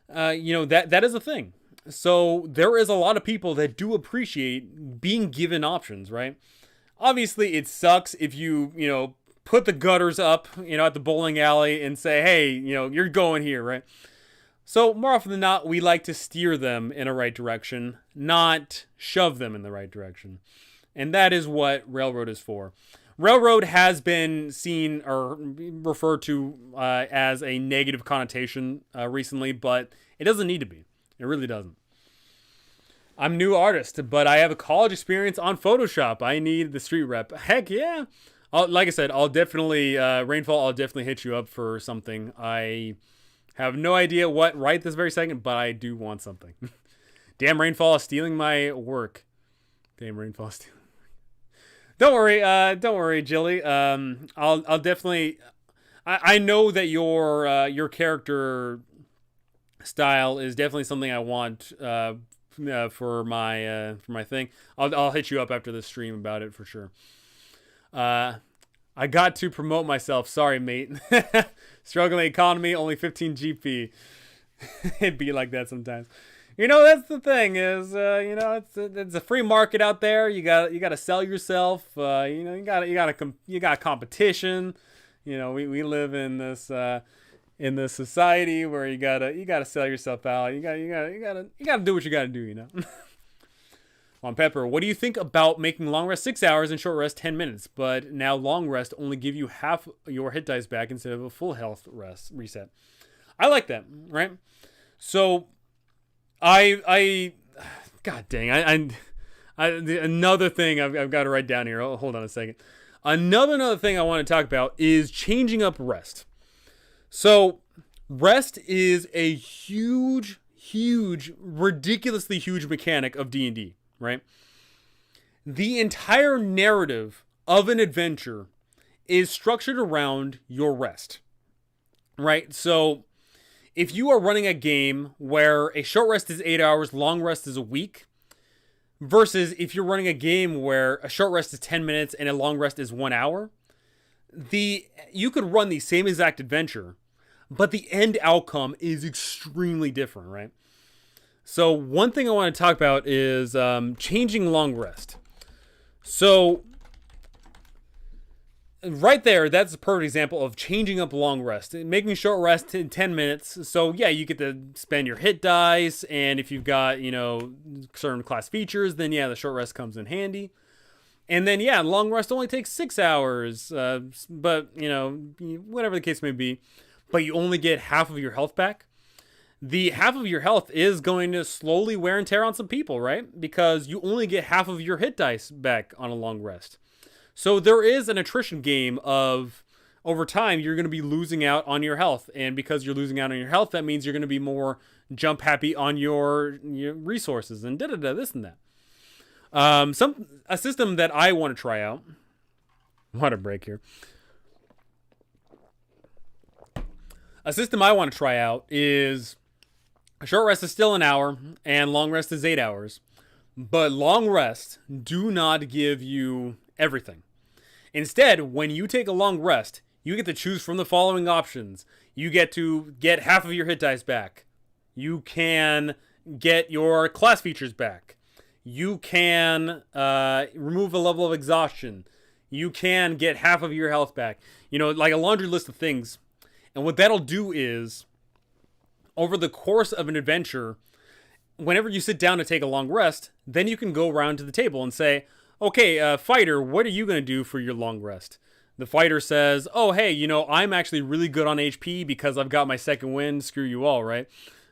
That is a thing. So there is a lot of people that do appreciate being given options, right? Obviously, it sucks if you put the gutters up, at the bowling alley and say, hey, you're going here, right? So more often than not, we like to steer them in a right direction, not shove them in the right direction. And that is what Railroad is for. Railroad has been seen or referred to as a negative connotation recently, but it doesn't need to be. It really doesn't. I'm a new artist, but I have a college experience on Photoshop. I need the street rep. Heck yeah. Like I said, I'll definitely, Rainfall, I'll definitely hit you up for something. I have no idea what right this very second, but I do want something. Damn, Rainfall is stealing my work. Damn, Rainfall is stealing. Don't worry, Jilly. I'll definitely, I know that your character style is definitely something I want, for my thing. I'll hit you up after the stream about it for sure. I got to promote myself. Sorry, mate. Struggling economy, only 15 GP. It'd be like that sometimes. That's the thing is, it's a free market out there. You got to sell yourself. You got competition. We live in this society where you gotta sell yourself out. You gotta do what you gotta do. On Pepper, what do you think about making long rest 6 hours and short rest 10 minutes, but now long rest only give you half your hit dice back instead of a full health reset? I like that, right? So, God dang, another thing I've got to write down here. Oh, hold on a second. Another thing I want to talk about is changing up rest. So, rest is a huge, ridiculously huge mechanic of D&D. Right? The entire narrative of an adventure is structured around your rest. Right? So, if you are running a game where a short rest is 8 hours, long rest is a week, versus if you're running a game where a short rest is 10 minutes and a long rest is 1 hour, you could run the same exact adventure, but the end outcome is extremely different, right? So one thing I want to talk about is changing long rest. So right there, that's a perfect example of changing up long rest, making short rest in 10 minutes. So yeah, you get to spend your hit dice, and if you've got, certain class features, then yeah, the short rest comes in handy. And then yeah, long rest only takes 6 hours, but whatever the case may be, but you only get half of your health back. The half of your health is going to slowly wear and tear on some people, right? Because you only get half of your hit dice back on a long rest. So there is an attrition game of, over time, you're going to be losing out on your health. And because you're losing out on your health, that means you're going to be more jump happy on your resources and this and that. A system that I want to try out. What a break here. A system I want to try out is short rest is still an hour and long rest is 8 hours. But long rests do not give you everything. Instead, when you take a long rest, you get to choose from the following options. You get to get half of your hit dice back. You can get your class features back. You can remove a level of exhaustion. You can get half of your health back. Like a laundry list of things. And what that'll do is, over the course of an adventure, whenever you sit down to take a long rest, then you can go around to the table and say, okay, fighter, what are you going to do for your long rest? The fighter says, oh, hey, I'm actually really good on HP because I've got my second wind. Screw you all, right?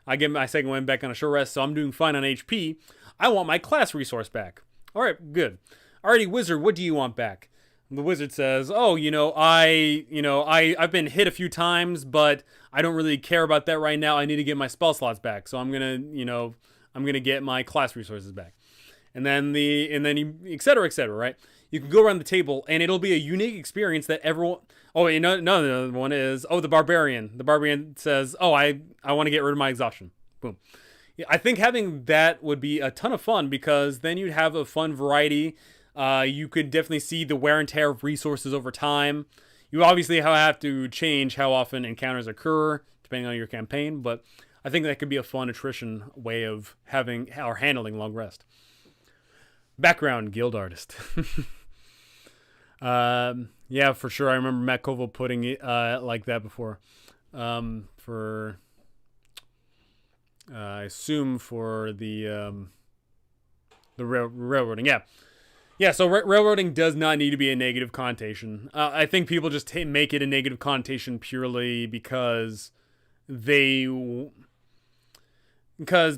I get my second wind back on a short rest, so I'm doing fine on HP. I want my class resource back. All right, good. Alrighty, wizard, what do you want back? The wizard says, oh, I've been hit a few times, but I don't really care about that right now. I need to get my spell slots back, so I'm gonna get my class resources back. And then et cetera, right? You can go around the table, and it'll be a unique experience that everyone. Oh, another one is the barbarian. The barbarian says, oh, I want to get rid of my exhaustion. Boom. Yeah, I think having that would be a ton of fun because then you'd have a fun variety. You could definitely see the wear and tear of resources over time. You obviously have to change how often encounters occur depending on your campaign, but I think that could be a fun attrition way of having or handling long rest. Background guild artist. Yeah, for sure. I remember Matt Koval putting it like that before. I assume for the railroading. Yeah. So railroading does not need to be a negative connotation. I think people just make it a negative connotation purely because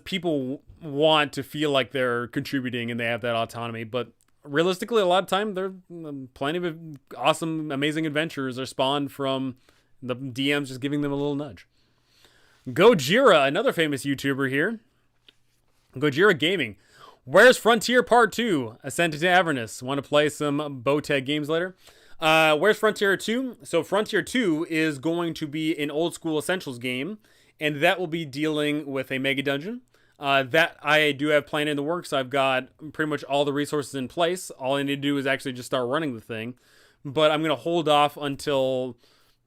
people want to feel like they're contributing and they have that autonomy. But realistically, a lot of time, there plenty of awesome, amazing adventures are spawned from the DMs just giving them a little nudge. Gojira, another famous YouTuber here. Gojira Gaming. Where's Frontier Part 2? Ascent into Avernus. Want to play some Bowtag games later? Where's Frontier 2? So Frontier 2 is going to be an old school Essentials game, and that will be dealing with a mega dungeon. That I do have planned in the works. I've got pretty much all the resources in place. All I need to do is actually just start running the thing. But I'm going to hold off until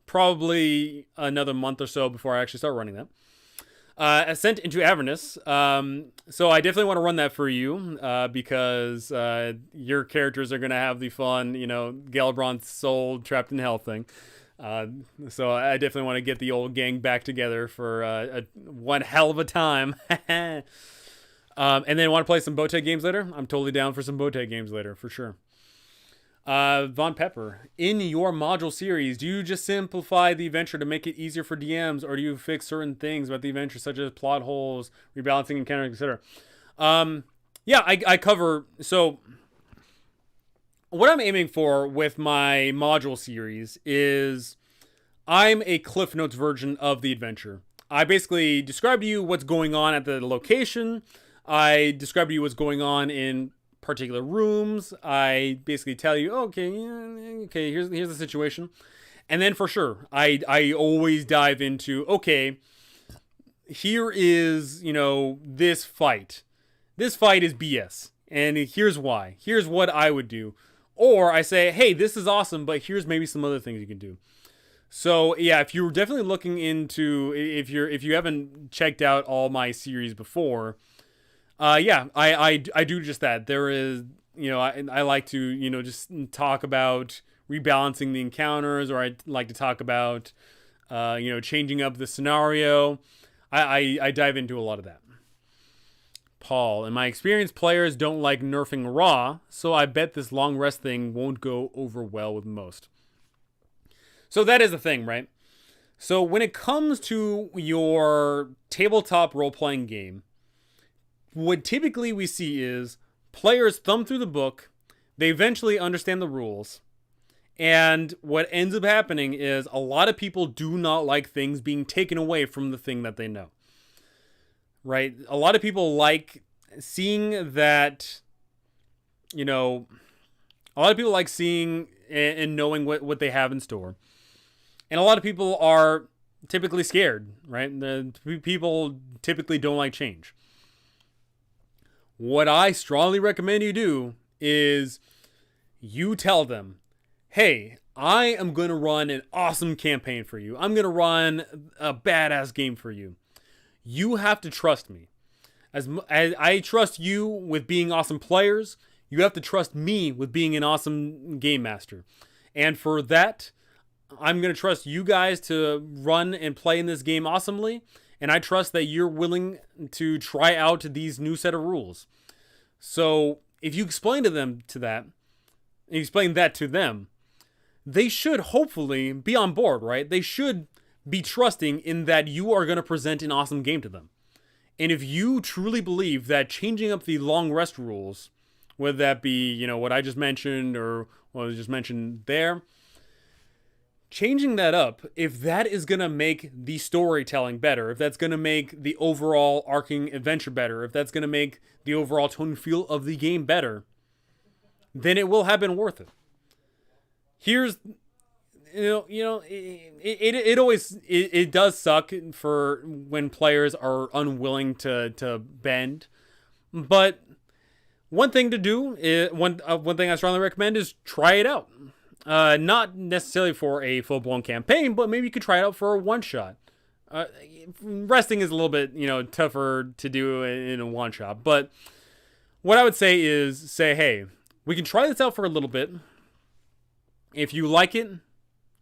probably another month or so before I actually start running that. Ascent into Avernus. So I definitely want to run that for you because your characters are going to have the fun, Galabron's soul trapped in hell thing. So I definitely want to get the old gang back together for one hell of a time. And then want to play some Bowtag games later? I'm totally down for some Bowtag games later, for sure. Von Pepper, in your module series, do you just simplify the adventure to make it easier for DMs, or do you fix certain things about the adventure, such as plot holes, rebalancing encounters, etc.? Yeah, I cover. So, what I'm aiming for with my module series is I'm a Cliff Notes version of the adventure. I basically describe to you what's going on at the location. I describe to you what's going on in particular rooms. I basically tell you, okay, here's the situation. And then for sure, I always dive into, okay, here is, this fight. This fight is BS. And here's why. Here's what I would do. Or I say, hey, this is awesome, but here's maybe some other things you can do. So yeah, if you're definitely looking into, if you haven't checked out all my series before, yeah, I do just that. There is, I like to, just talk about rebalancing the encounters, or I like to talk about, changing up the scenario. I dive into a lot of that. Paul, in my experience, players don't like nerfing Raw, so I bet this long rest thing won't go over well with most. So that is the thing, right? So when it comes to your tabletop role-playing game, what typically we see is players thumb through the book, they eventually understand the rules, and what ends up happening is a lot of people do not like things being taken away from the thing that they know. Right? A lot of people like seeing that, a lot of people like seeing and knowing what they have in store. And a lot of people are typically scared, right? The people typically don't like change. What I strongly recommend you do is you tell them, hey, I am going to run an awesome campaign for you. I'm going to run a badass game for you. You have to trust me. As I trust you with being awesome players, you have to trust me with being an awesome game master. And for that, I'm going to trust you guys to run and play in this game awesomely. And I trust that you're willing to try out these new set of rules. So if you explain to them they should hopefully be on board, right? They should be trusting in that you are going to present an awesome game to them. And if you truly believe that changing up the long rest rules, whether that be, what I just mentioned or what was just mentioned there, changing that up, if that is going to make the storytelling better, if that's going to make the overall arcing adventure better, if that's going to make the overall tone and feel of the game better, then it will have been worth it. Here's, it does suck for when players are unwilling to bend, but one thing to do is one thing I strongly recommend is try it out. Not necessarily for a full-blown campaign, but maybe you could try it out for a one-shot. Resting is a little bit, tougher to do in a one-shot, but what I would say is hey, we can try this out for a little bit. If you like it,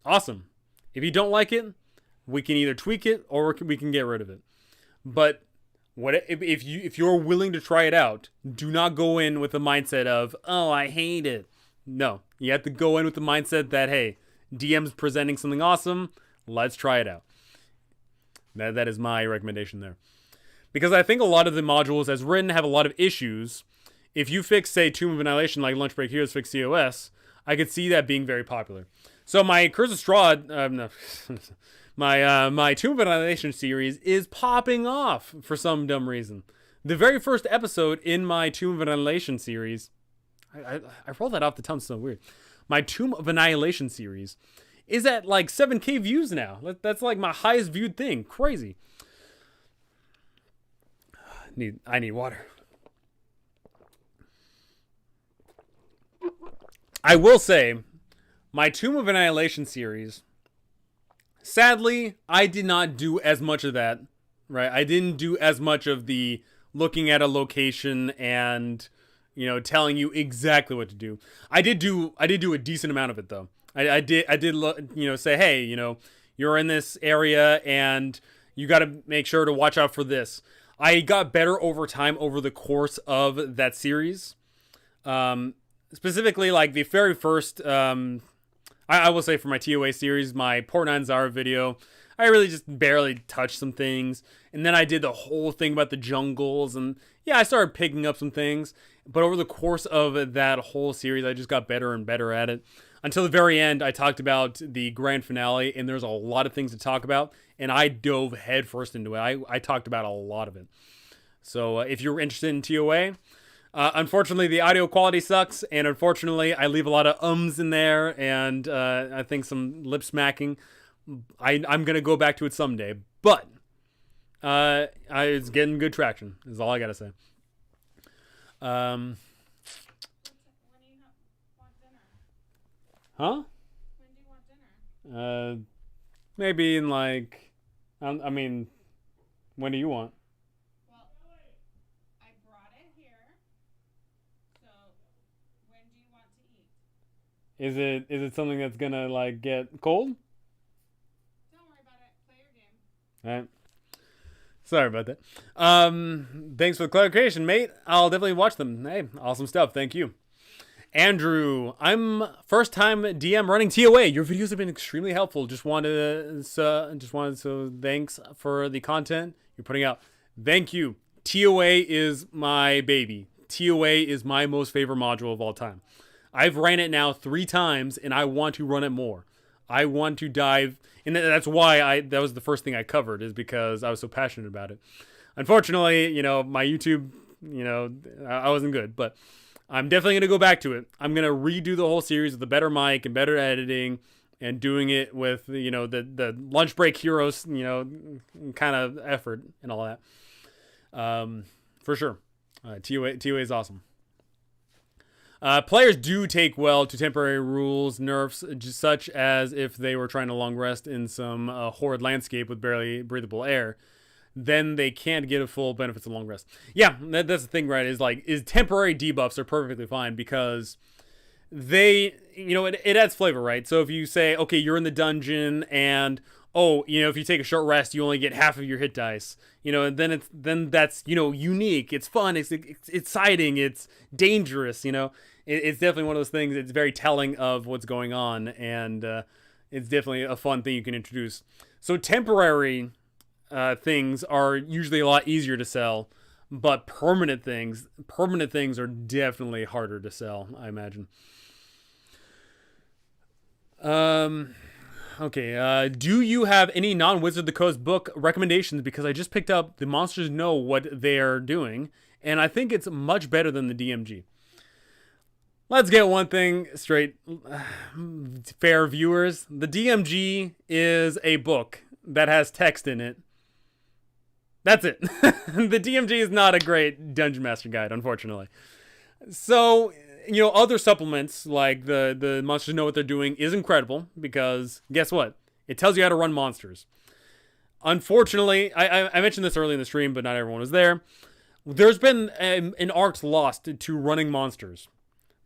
awesome. If you don't like it, we can either tweak it or we can get rid of it. But if you're willing to try it out, do not go in with the mindset of, oh, I hate it. No, you have to go in with the mindset that, hey, DM's presenting something awesome. Let's try it out. That is my recommendation there. Because I think a lot of the modules as written have a lot of issues. If you fix, say, Tomb of Annihilation like Lunch Break Heroes fix COS, I could see that being very popular. So my Curse of Straw, my Tomb of Annihilation series is popping off for some dumb reason. The very first episode in my Tomb of Annihilation series, I rolled that off the tongue so weird. My Tomb of Annihilation series is at like 7K views now. That's like my highest viewed thing. Crazy. I need water. I will say, my Tomb of Annihilation series, sadly, I did not do as much of that, right? I didn't do as much of the looking at a location and, telling you exactly what to do. I did do a decent amount of it though. I did say, hey, you're in this area and you got to make sure to watch out for this. I got better over time over the course of that series. Specifically, like the very first, I will say for my TOA series, my Port 9 Zara video, I really just barely touched some things. And then I did the whole thing about the jungles. And yeah, I started picking up some things. But over the course of that whole series, I just got better and better at it. Until the very end, I talked about the grand finale. And there's a lot of things to talk about. And I dove headfirst into it. I talked about a lot of it. So if you're interested in TOA... unfortunately, the audio quality sucks, and unfortunately, I leave a lot of ums in there, and I think some lip smacking. I'm going to go back to it someday, but it's getting good traction, is all I got to say. Huh? When do you want dinner? Maybe in like, I mean, when do you want? Well, I brought it here. So, when do you want to eat? Is it something that's gonna like get cold? Don't worry about it. Play your game. All right. Sorry about that. Thanks for the clarification, mate. I'll definitely watch them. Hey, awesome stuff. Thank you. Andrew, I'm first time DM running TOA. Your videos have been extremely helpful. Just wanted so thanks for the content you're putting out. Thank you. TOA is my baby. TOA is my most favorite module of all time. I've ran it now 3 times and I want to run it more. I want to dive, and that's why that was the first thing I covered, is because I was so passionate about it. Unfortunately, my YouTube, I wasn't good, but I'm definitely going to go back to it. I'm going to redo the whole series with a better mic and better editing and doing it with, the lunch break heroes, kind of effort and all that. For sure. TOA is awesome. Players do take well to temporary rules, nerfs, such as if they were trying to long rest in some horrid landscape with barely breathable air. Then they can't get a full benefits of long rest. Yeah, that's the thing, right? Is temporary debuffs are perfectly fine because they, it adds flavor, right? So if you say, okay, you're in the dungeon and if you take a short rest, you only get half of your hit dice, and then that's unique. It's fun. It's exciting. It's dangerous. It's definitely one of those things. It's very telling of what's going on, and it's definitely a fun thing you can introduce. So temporary things are usually a lot easier to sell, but permanent things are definitely harder to sell, I imagine. Okay, do you have any non-Wizard of the Coast book recommendations? Because I just picked up The Monsters Know What They're Doing, and I think it's much better than the DMG. Let's get one thing straight, fair viewers. The DMG is a book that has text in it. That's it. The DMG is not a great Dungeon Master guide, unfortunately. So, other supplements like the Monsters Know What They're Doing is incredible because guess what? It tells you how to run monsters. Unfortunately, I mentioned this early in the stream, but not everyone was there. There's been an art lost to running monsters.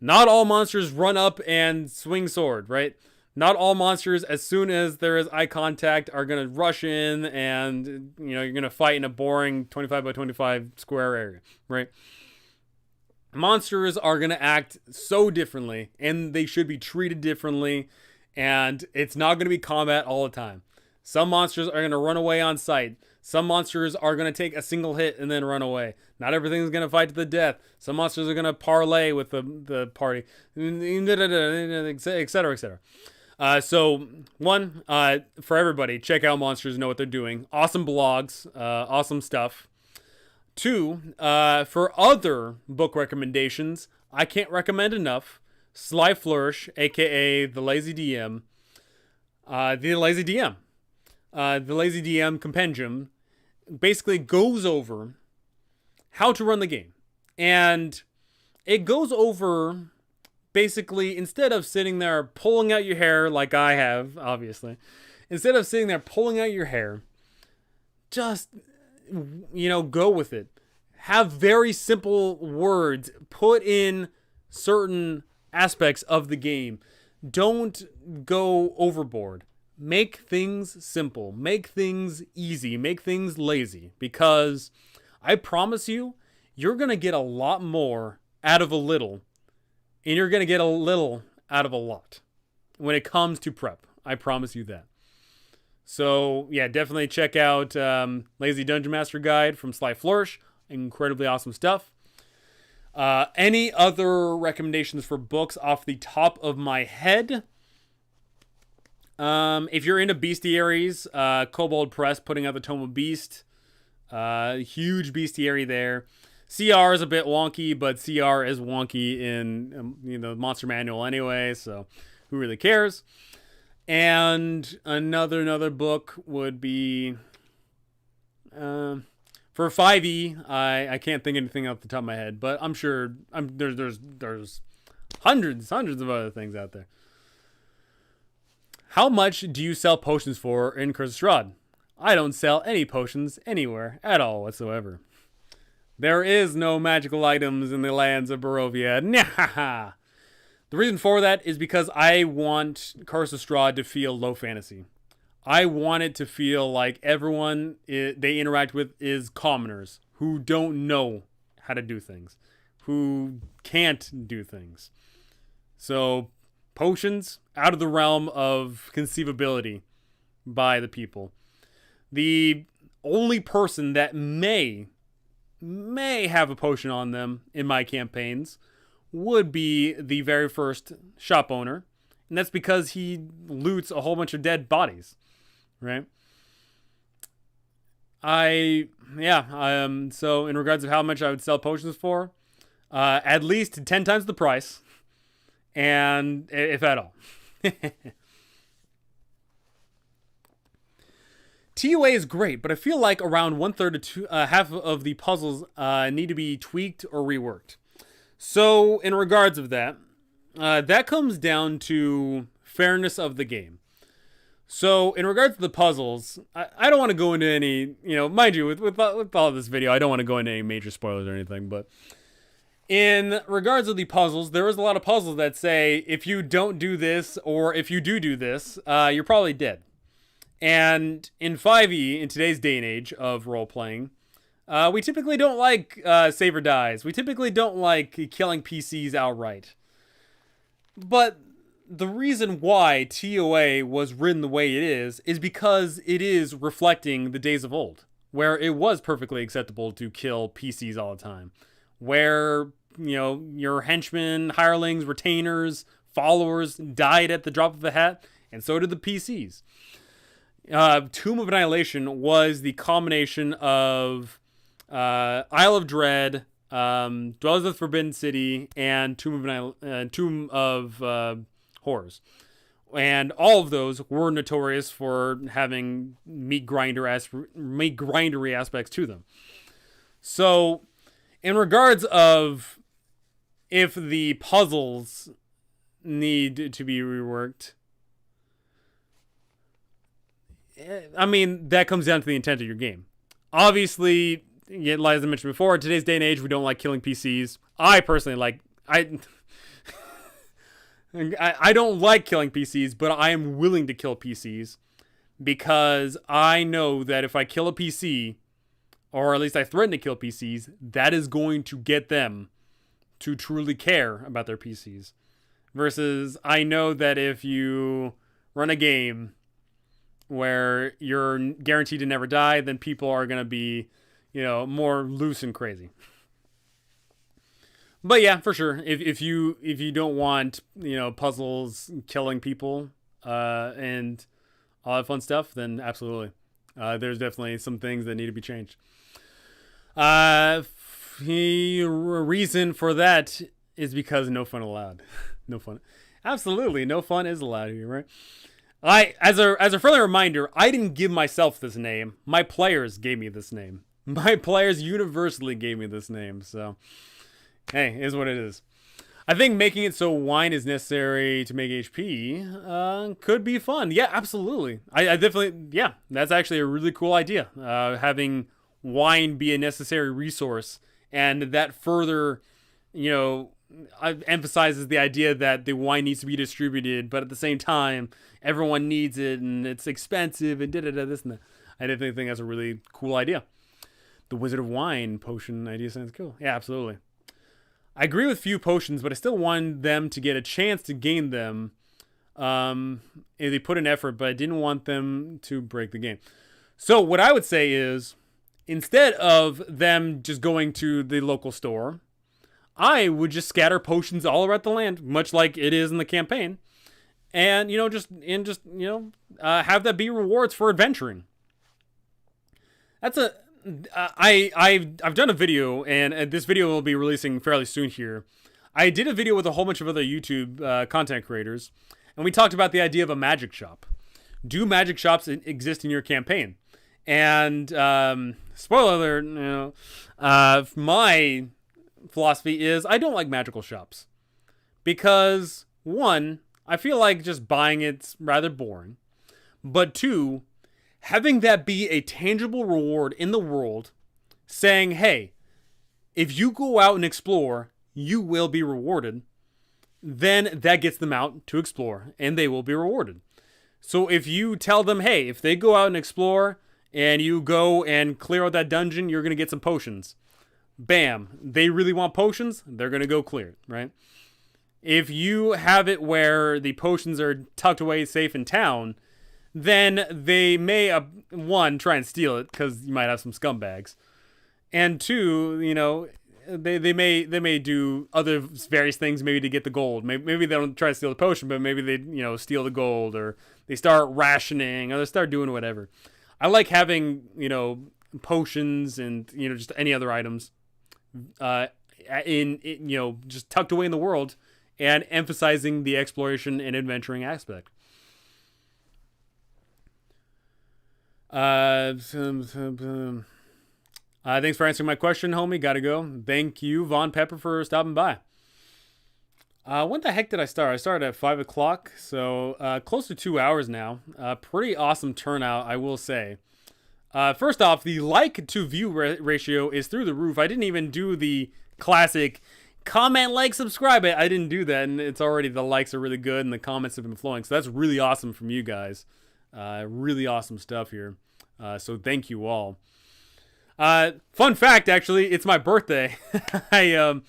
Not all monsters run up and swing sword, right? Not all monsters, as soon as there is eye contact, are going to rush in and, you're going to fight in a boring 25 by 25 square area, right? Monsters are going to act so differently, and they should be treated differently, and it's not going to be combat all the time. Some monsters are going to run away on sight. Some monsters are going to take a single hit and then run away. Not everything's going to fight to the death. Some monsters are going to parlay with the party, etc., etc. So, one, for everybody, check out Monsters Know What They're Doing. Awesome blogs, awesome stuff. 2, for other book recommendations, I can't recommend enough. Sly Flourish, aka The Lazy DM. The Lazy DM Compendium basically goes over how to run the game. And it goes over, basically, instead of sitting there pulling out your hair like I have, obviously, instead of sitting there pulling out your hair, just, go with it. Have very simple words. Put in certain aspects of the game. Don't go overboard. Make things simple. Make things easy. Make things lazy. Because I promise you, you're going to get a lot more out of a little. And you're going to get a little out of a lot when it comes to prep. I promise you that. So, yeah, definitely check out Lazy Dungeon Master Guide from Sly Flourish. Incredibly awesome stuff. Any other recommendations for books off the top of my head? If you're into bestiaries, Kobold Press putting out the Tome of Beast. Huge bestiary there. CR is a bit wonky, but CR is wonky in Monster Manual anyway, so who really cares? And another book would be for 5e. I can't think of anything off the top of my head, but I'm sure there's hundreds of other things out there. How much do you sell potions for in Curse of Strahd? I don't sell any potions anywhere at all whatsoever. There is no magical items in the lands of Barovia. Nah. The reason for that is because I want Curse of Strahd to feel low fantasy. I want it to feel like everyone they interact with is commoners who don't know how to do things, who can't do things. So, potions out of the realm of conceivability by the people. The only person that may have a potion on them in my campaigns would be the very first shop owner, and that's because he loots a whole bunch of dead bodies, right? So in regards of how much I would sell potions for, at least 10 times the price, and if at all. TOA is great, but I feel like around 1/3 to half of the puzzles need to be tweaked or reworked. So, in regards of that, that comes down to fairness of the game. So, in regards to the puzzles, I don't want to go into any, mind you, with all of this video, I don't want to go into any major spoilers or anything, but in regards of the puzzles, there is a lot of puzzles that say, if you don't do this, or if you do this, you're probably dead. And in 5e, in today's day and age of role-playing, we typically don't like save or dies. We typically don't like killing PCs outright. But the reason why TOA was written the way it is because it is reflecting the days of old, where it was perfectly acceptable to kill PCs all the time. Where, your henchmen, hirelings, retainers, followers died at the drop of a hat, and so did the PCs. Tomb of Annihilation was the combination of Isle of Dread, Dwellers of the Forbidden City, and Tomb of Horrors. And all of those were notorious for having meat grindery aspects to them. So, in regards of if the puzzles need to be reworked, I mean, that comes down to the intent of your game. Obviously, as I mentioned before, in today's day and age, we don't like killing PCs. I personally I don't like killing PCs, but I am willing to kill PCs because I know that if I kill a PC, or at least I threaten to kill PCs, that is going to get them to truly care about their PCs. Versus, I know that if you run a game where you're guaranteed to never die, then people are going to be, more loose and crazy. But yeah, for sure. If you don't want, puzzles killing people, and all that fun stuff, then absolutely. There's definitely some things that need to be changed. The reason for that is because no fun allowed. No fun. Absolutely, no fun is allowed here, right? As a friendly reminder, I didn't give myself this name. My players gave me this name. My players universally gave me this name. So, hey, it is what it is. I think making it so wine is necessary to make HP could be fun. Yeah, absolutely. I definitely, yeah, that's actually a really cool idea. Having wine be a necessary resource, and that further, emphasizes the idea that the wine needs to be distributed, but at the same time, everyone needs it, and it's expensive, and this and that. I definitely think that's a really cool idea. The Wizard of Wine potion idea sounds cool. Yeah, absolutely. I agree with few potions, but I still want them to get a chance to gain them. If they put in effort, but I didn't want them to break the game. So what I would say is, instead of them just going to the local store, I would just scatter potions all around the land, much like it is in the campaign, and have that be rewards for adventuring. I've done a video, and this video will be releasing fairly soon here. I did a video with a whole bunch of other YouTube content creators, and we talked about the idea of a magic shop. Do magic shops exist in your campaign? And spoiler alert, my philosophy is I don't like magical shops because, one, I feel like just buying it's rather boring. But 2, having that be a tangible reward in the world, saying, hey, if you go out and explore, you will be rewarded, then that gets them out to explore, and they will be rewarded. So if you tell them, hey, if they go out and explore, and you go and clear out that dungeon, you're going to get some potions. Bam. They really want potions, they're going to go clear it, right? If you have it where the potions are tucked away safe in town, then they may, 1, try and steal it, because you might have some scumbags. And 2, you know, they may do other various things maybe to get the gold. Maybe they don't try to steal the potion, but maybe they, you know, steal the gold, or they start rationing, or they start doing whatever. I like having, you know, potions and, you know, just any other items in you know, just tucked away in the world, and emphasizing the exploration and adventuring aspect. Thanks for answering my question, homie. Gotta go. Thank you, Von Pepper, for stopping by. When the heck did I start? I started at 5 o'clock, so close to 2 hours now. Pretty awesome turnout, I will say. First off, the like to view ratio is through the roof. I didn't even do the classic comment, like, subscribe. I didn't do that, and it's already, the likes are really good, and the comments have been flowing, so that's really awesome from you guys. Really awesome stuff here. So thank you all. Fun fact, actually, it's my birthday. I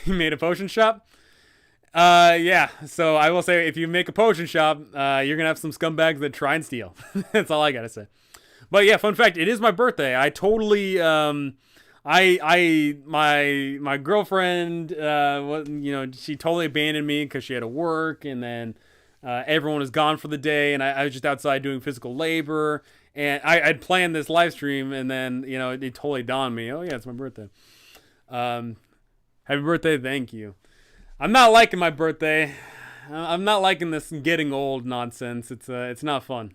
made a potion shop. Yeah, so I will say, if you make a potion shop, you're gonna have some scumbags that try and steal. That's all I gotta say. But yeah, fun fact, it is my birthday. I totally, my girlfriend, you know, she totally abandoned me because she had to work, and then everyone was gone for the day, and I was just outside doing physical labor, and I'd planned this live stream, and then, you know, it totally dawned on me, oh yeah, it's my birthday. Happy birthday, thank you. I'm not liking my birthday. I'm not liking this getting old nonsense. It's not fun.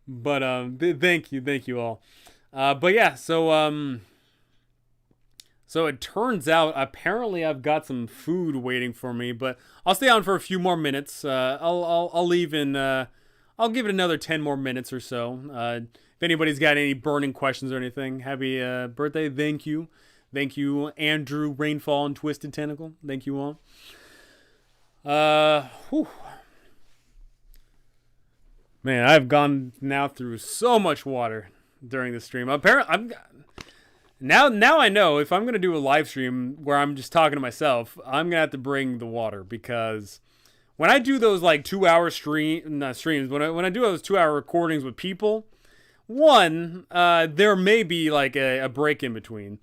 But thank you all. But yeah, so it turns out apparently I've got some food waiting for me, but I'll stay on for a few more minutes. I'll leave in I'll give it another 10 more minutes or so. If anybody's got any burning questions or anything, happy birthday. Thank you. Thank you, Andrew, Rainfall, and Twisted Tentacle. Thank you all. Whew. Man, I've gone now through so much water during the stream. Apparently, now I know if I'm gonna do a live stream where I'm just talking to myself, I'm gonna have to bring the water, because when I do those like 2-hour streams, when I do those 2-hour recordings with people, one, there may be like a break in between,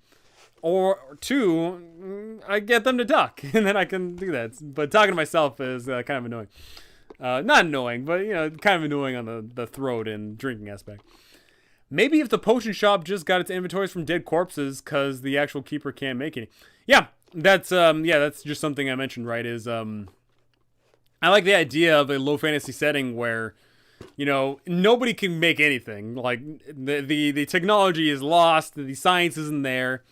or 2, I get them to talk, and then I can do that. But talking to myself is kind of annoying. Not annoying, but, you know, kind of annoying on the throat and drinking aspect. Maybe if the potion shop just got its inventories from dead corpses because the actual keeper can't make any. Yeah, that's just something I mentioned, right, is I like the idea of a low fantasy setting where, you know, nobody can make anything. Like, the technology is lost, the science isn't there.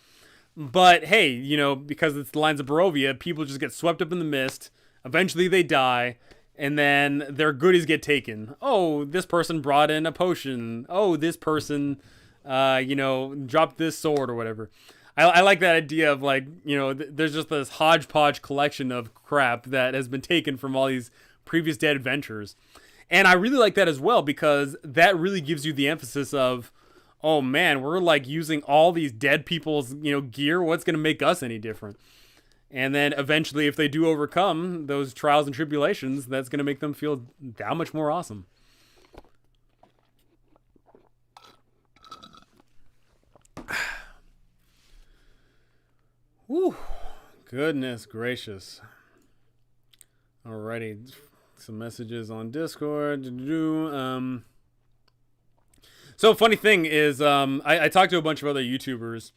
But, hey, you know, because it's the Lines of Barovia, people just get swept up in the mist. Eventually they die. And then their goodies get taken. Oh, this person brought in a potion. Oh, this person, you know, dropped this sword or whatever. I like that idea of, like, you know, there's just this hodgepodge collection of crap that has been taken from all these previous dead adventures. And I really like that as well, because that really gives you the emphasis of, oh man, we're like using all these dead people's, you know, gear. What's going to make us any different? And then eventually, if they do overcome those trials and tribulations, that's going to make them feel that much more awesome. Whew. Goodness gracious. Alrighty. Some messages on Discord. So funny thing is, I talked to a bunch of other YouTubers,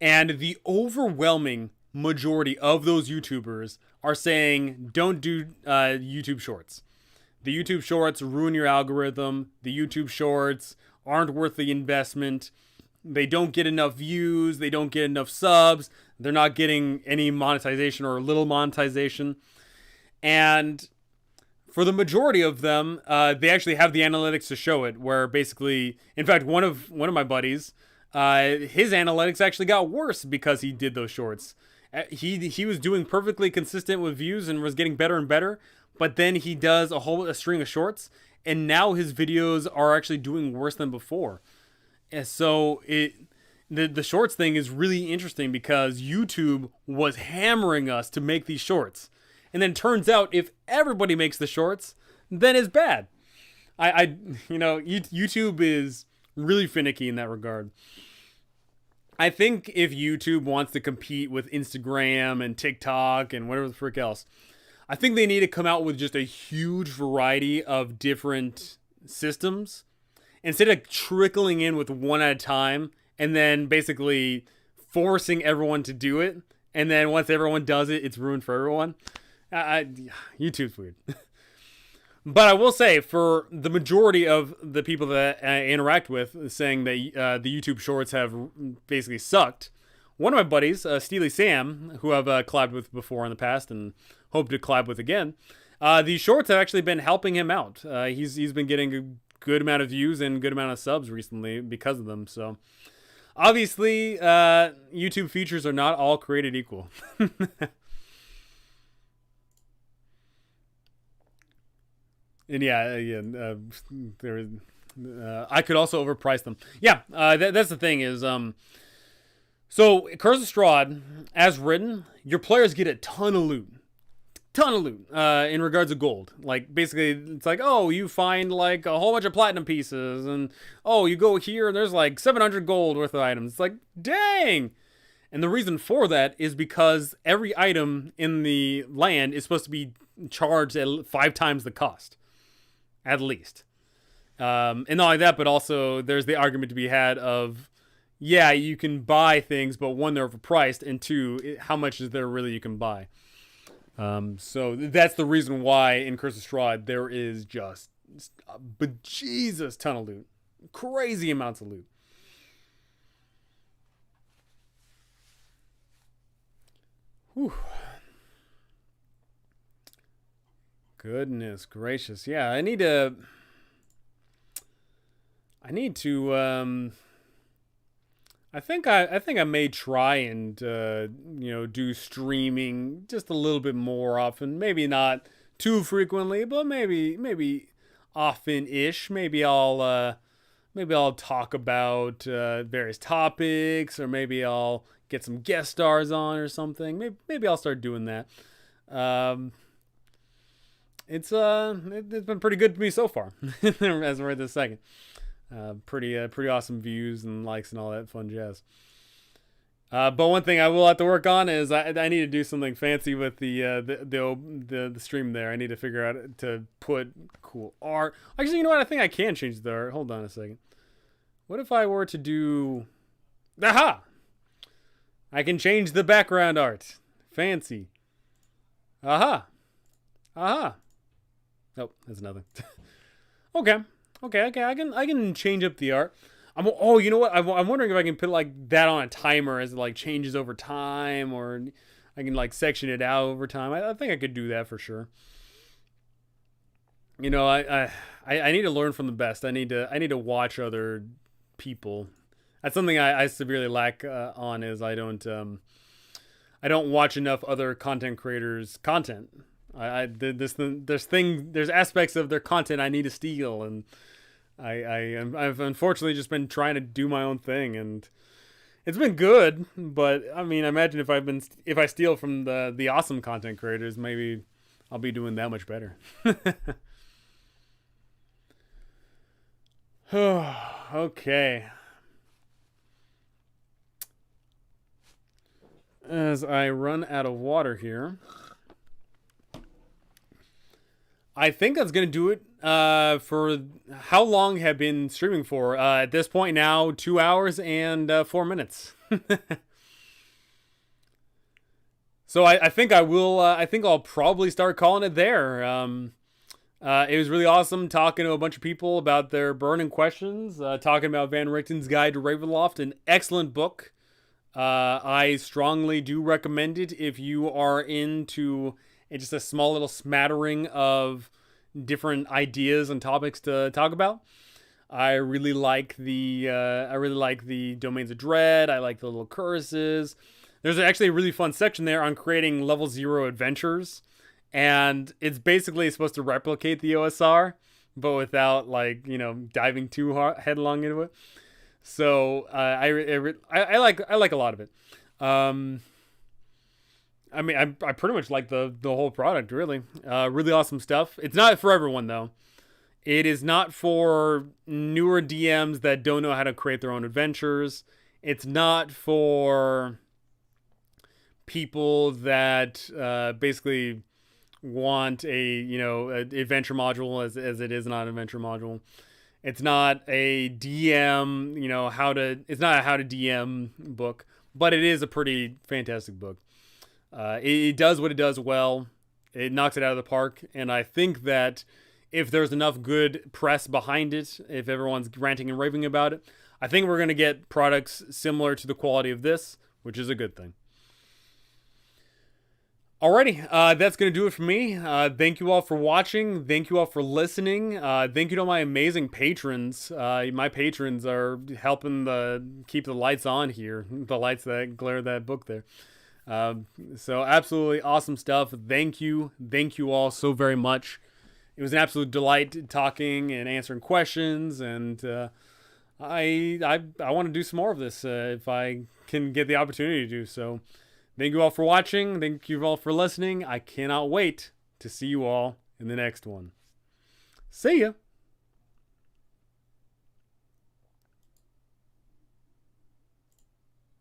and the overwhelming majority of those YouTubers are saying don't do YouTube shorts. The YouTube shorts ruin your algorithm. The YouTube shorts aren't worth the investment. They don't get enough views. They don't get enough subs. They're not getting any monetization or little monetization. And for the majority of them, they actually have the analytics to show it. Where basically, in fact, one of my buddies, his analytics actually got worse because he did those shorts. He was doing perfectly consistent with views and was getting better and better. But then he does a string of shorts, and now his videos are actually doing worse than before. And so the shorts thing is really interesting because YouTube was hammering us to make these shorts. And then it turns out if everybody makes the shorts, then it's bad. YouTube is really finicky in that regard. I think if YouTube wants to compete with Instagram and TikTok and whatever the frick else, I think they need to come out with just a huge variety of different systems instead of trickling in with one at a time and then basically forcing everyone to do it. And then once everyone does it, it's ruined for everyone. YouTube's weird. But I will say, for the majority of the people that I interact with saying that the YouTube shorts have basically sucked, one of my buddies, Steely Sam, who I've collabed with before in the past and hope to collab with again, these shorts have actually been helping him out. He's been getting a good amount of views and good amount of subs recently because of them. So obviously, YouTube features are not all created equal. And I could also overprice them. Yeah, that's the thing is, so Curse of Strahd, as written, your players get a ton of loot. In regards to gold. Like, basically, it's like, oh, you find, like, a whole bunch of platinum pieces, and, oh, you go here, and there's, like, 700 gold worth of items. It's like, dang! And the reason for that is because every item in the land is supposed to be charged at 5 times the cost. At least. And not only that, but also there's the argument to be had of, yeah, you can buy things, but one, they're overpriced, and two, how much is there really you can buy? So that's the reason why in Curse of Strahd there is just a bejesus ton of loot. Crazy amounts of loot. Whew. Goodness gracious. Yeah, I need to I think I may try and do streaming just a little bit more often. Maybe not too frequently, but maybe often-ish. Maybe I'll talk about various topics, or maybe I'll get some guest stars on or something. Maybe I'll start doing that. It's been pretty good to me so far as of right this second. Pretty awesome views and likes and all that fun jazz. But one thing I will have to work on is I need to do something fancy with the stream there. I need to figure out to put cool art. Actually, you know what? I think I can change the art. Hold on a second. What if I were to do... Aha! I can change the background art. Fancy. Aha. Aha. Nope, that's nothing. Okay. I can change up the art. You know what? I'm wondering if I can put like that on a timer as it like changes over time, or I can like section it out over time. I think I could do that for sure. You know, I need to learn from the best. I need to watch other people. That's something I severely lack on. Is I don't watch enough other content creators' content. There's aspects of their content I need to steal, and I've unfortunately just been trying to do my own thing, and it's been good. But I mean, imagine if I steal from the awesome content creators, maybe I'll be doing that much better. Okay. As I run out of water here, I think that's going to do it for how long have been streaming for. At this point now, 2 hours and 4 minutes. So I think I'll probably start calling it there. It was really awesome talking to a bunch of people about their burning questions, talking about Van Richten's Guide to Ravenloft, an excellent book. I strongly do recommend it if you are into It's just a small little smattering of different ideas and topics to talk about. I really like the Domains of Dread. I like the little curses. There's actually a really fun section there on creating level 0 adventures, and it's basically supposed to replicate the OSR, but without diving too headlong into it. So I like a lot of it. I pretty much like the whole product, really. Really awesome stuff. It's not for everyone, though. It is not for newer DMs that don't know how to create their own adventures. It's not for people that basically want a adventure module as it is not an adventure module. It's not a DM, it's not a how to DM book, but it is a pretty fantastic book. It does what it does well. It knocks it out of the park, and I think that if there's enough good press behind it, if everyone's ranting and raving about it, I think we're going to get products similar to the quality of this, which is a good thing. Alrighty, that's going to do it for me. Thank you all for watching. Thank you all for listening. Thank you to my amazing patrons. My patrons are helping keep the lights on here. The lights that glare that book there. So absolutely awesome stuff. Thank you. Thank you all so very much. It was an absolute delight talking and answering questions, and I want to do some more of this if I can get the opportunity to do so. Thank you all for watching. Thank you all for listening. I cannot wait to see you all in the next one. See ya.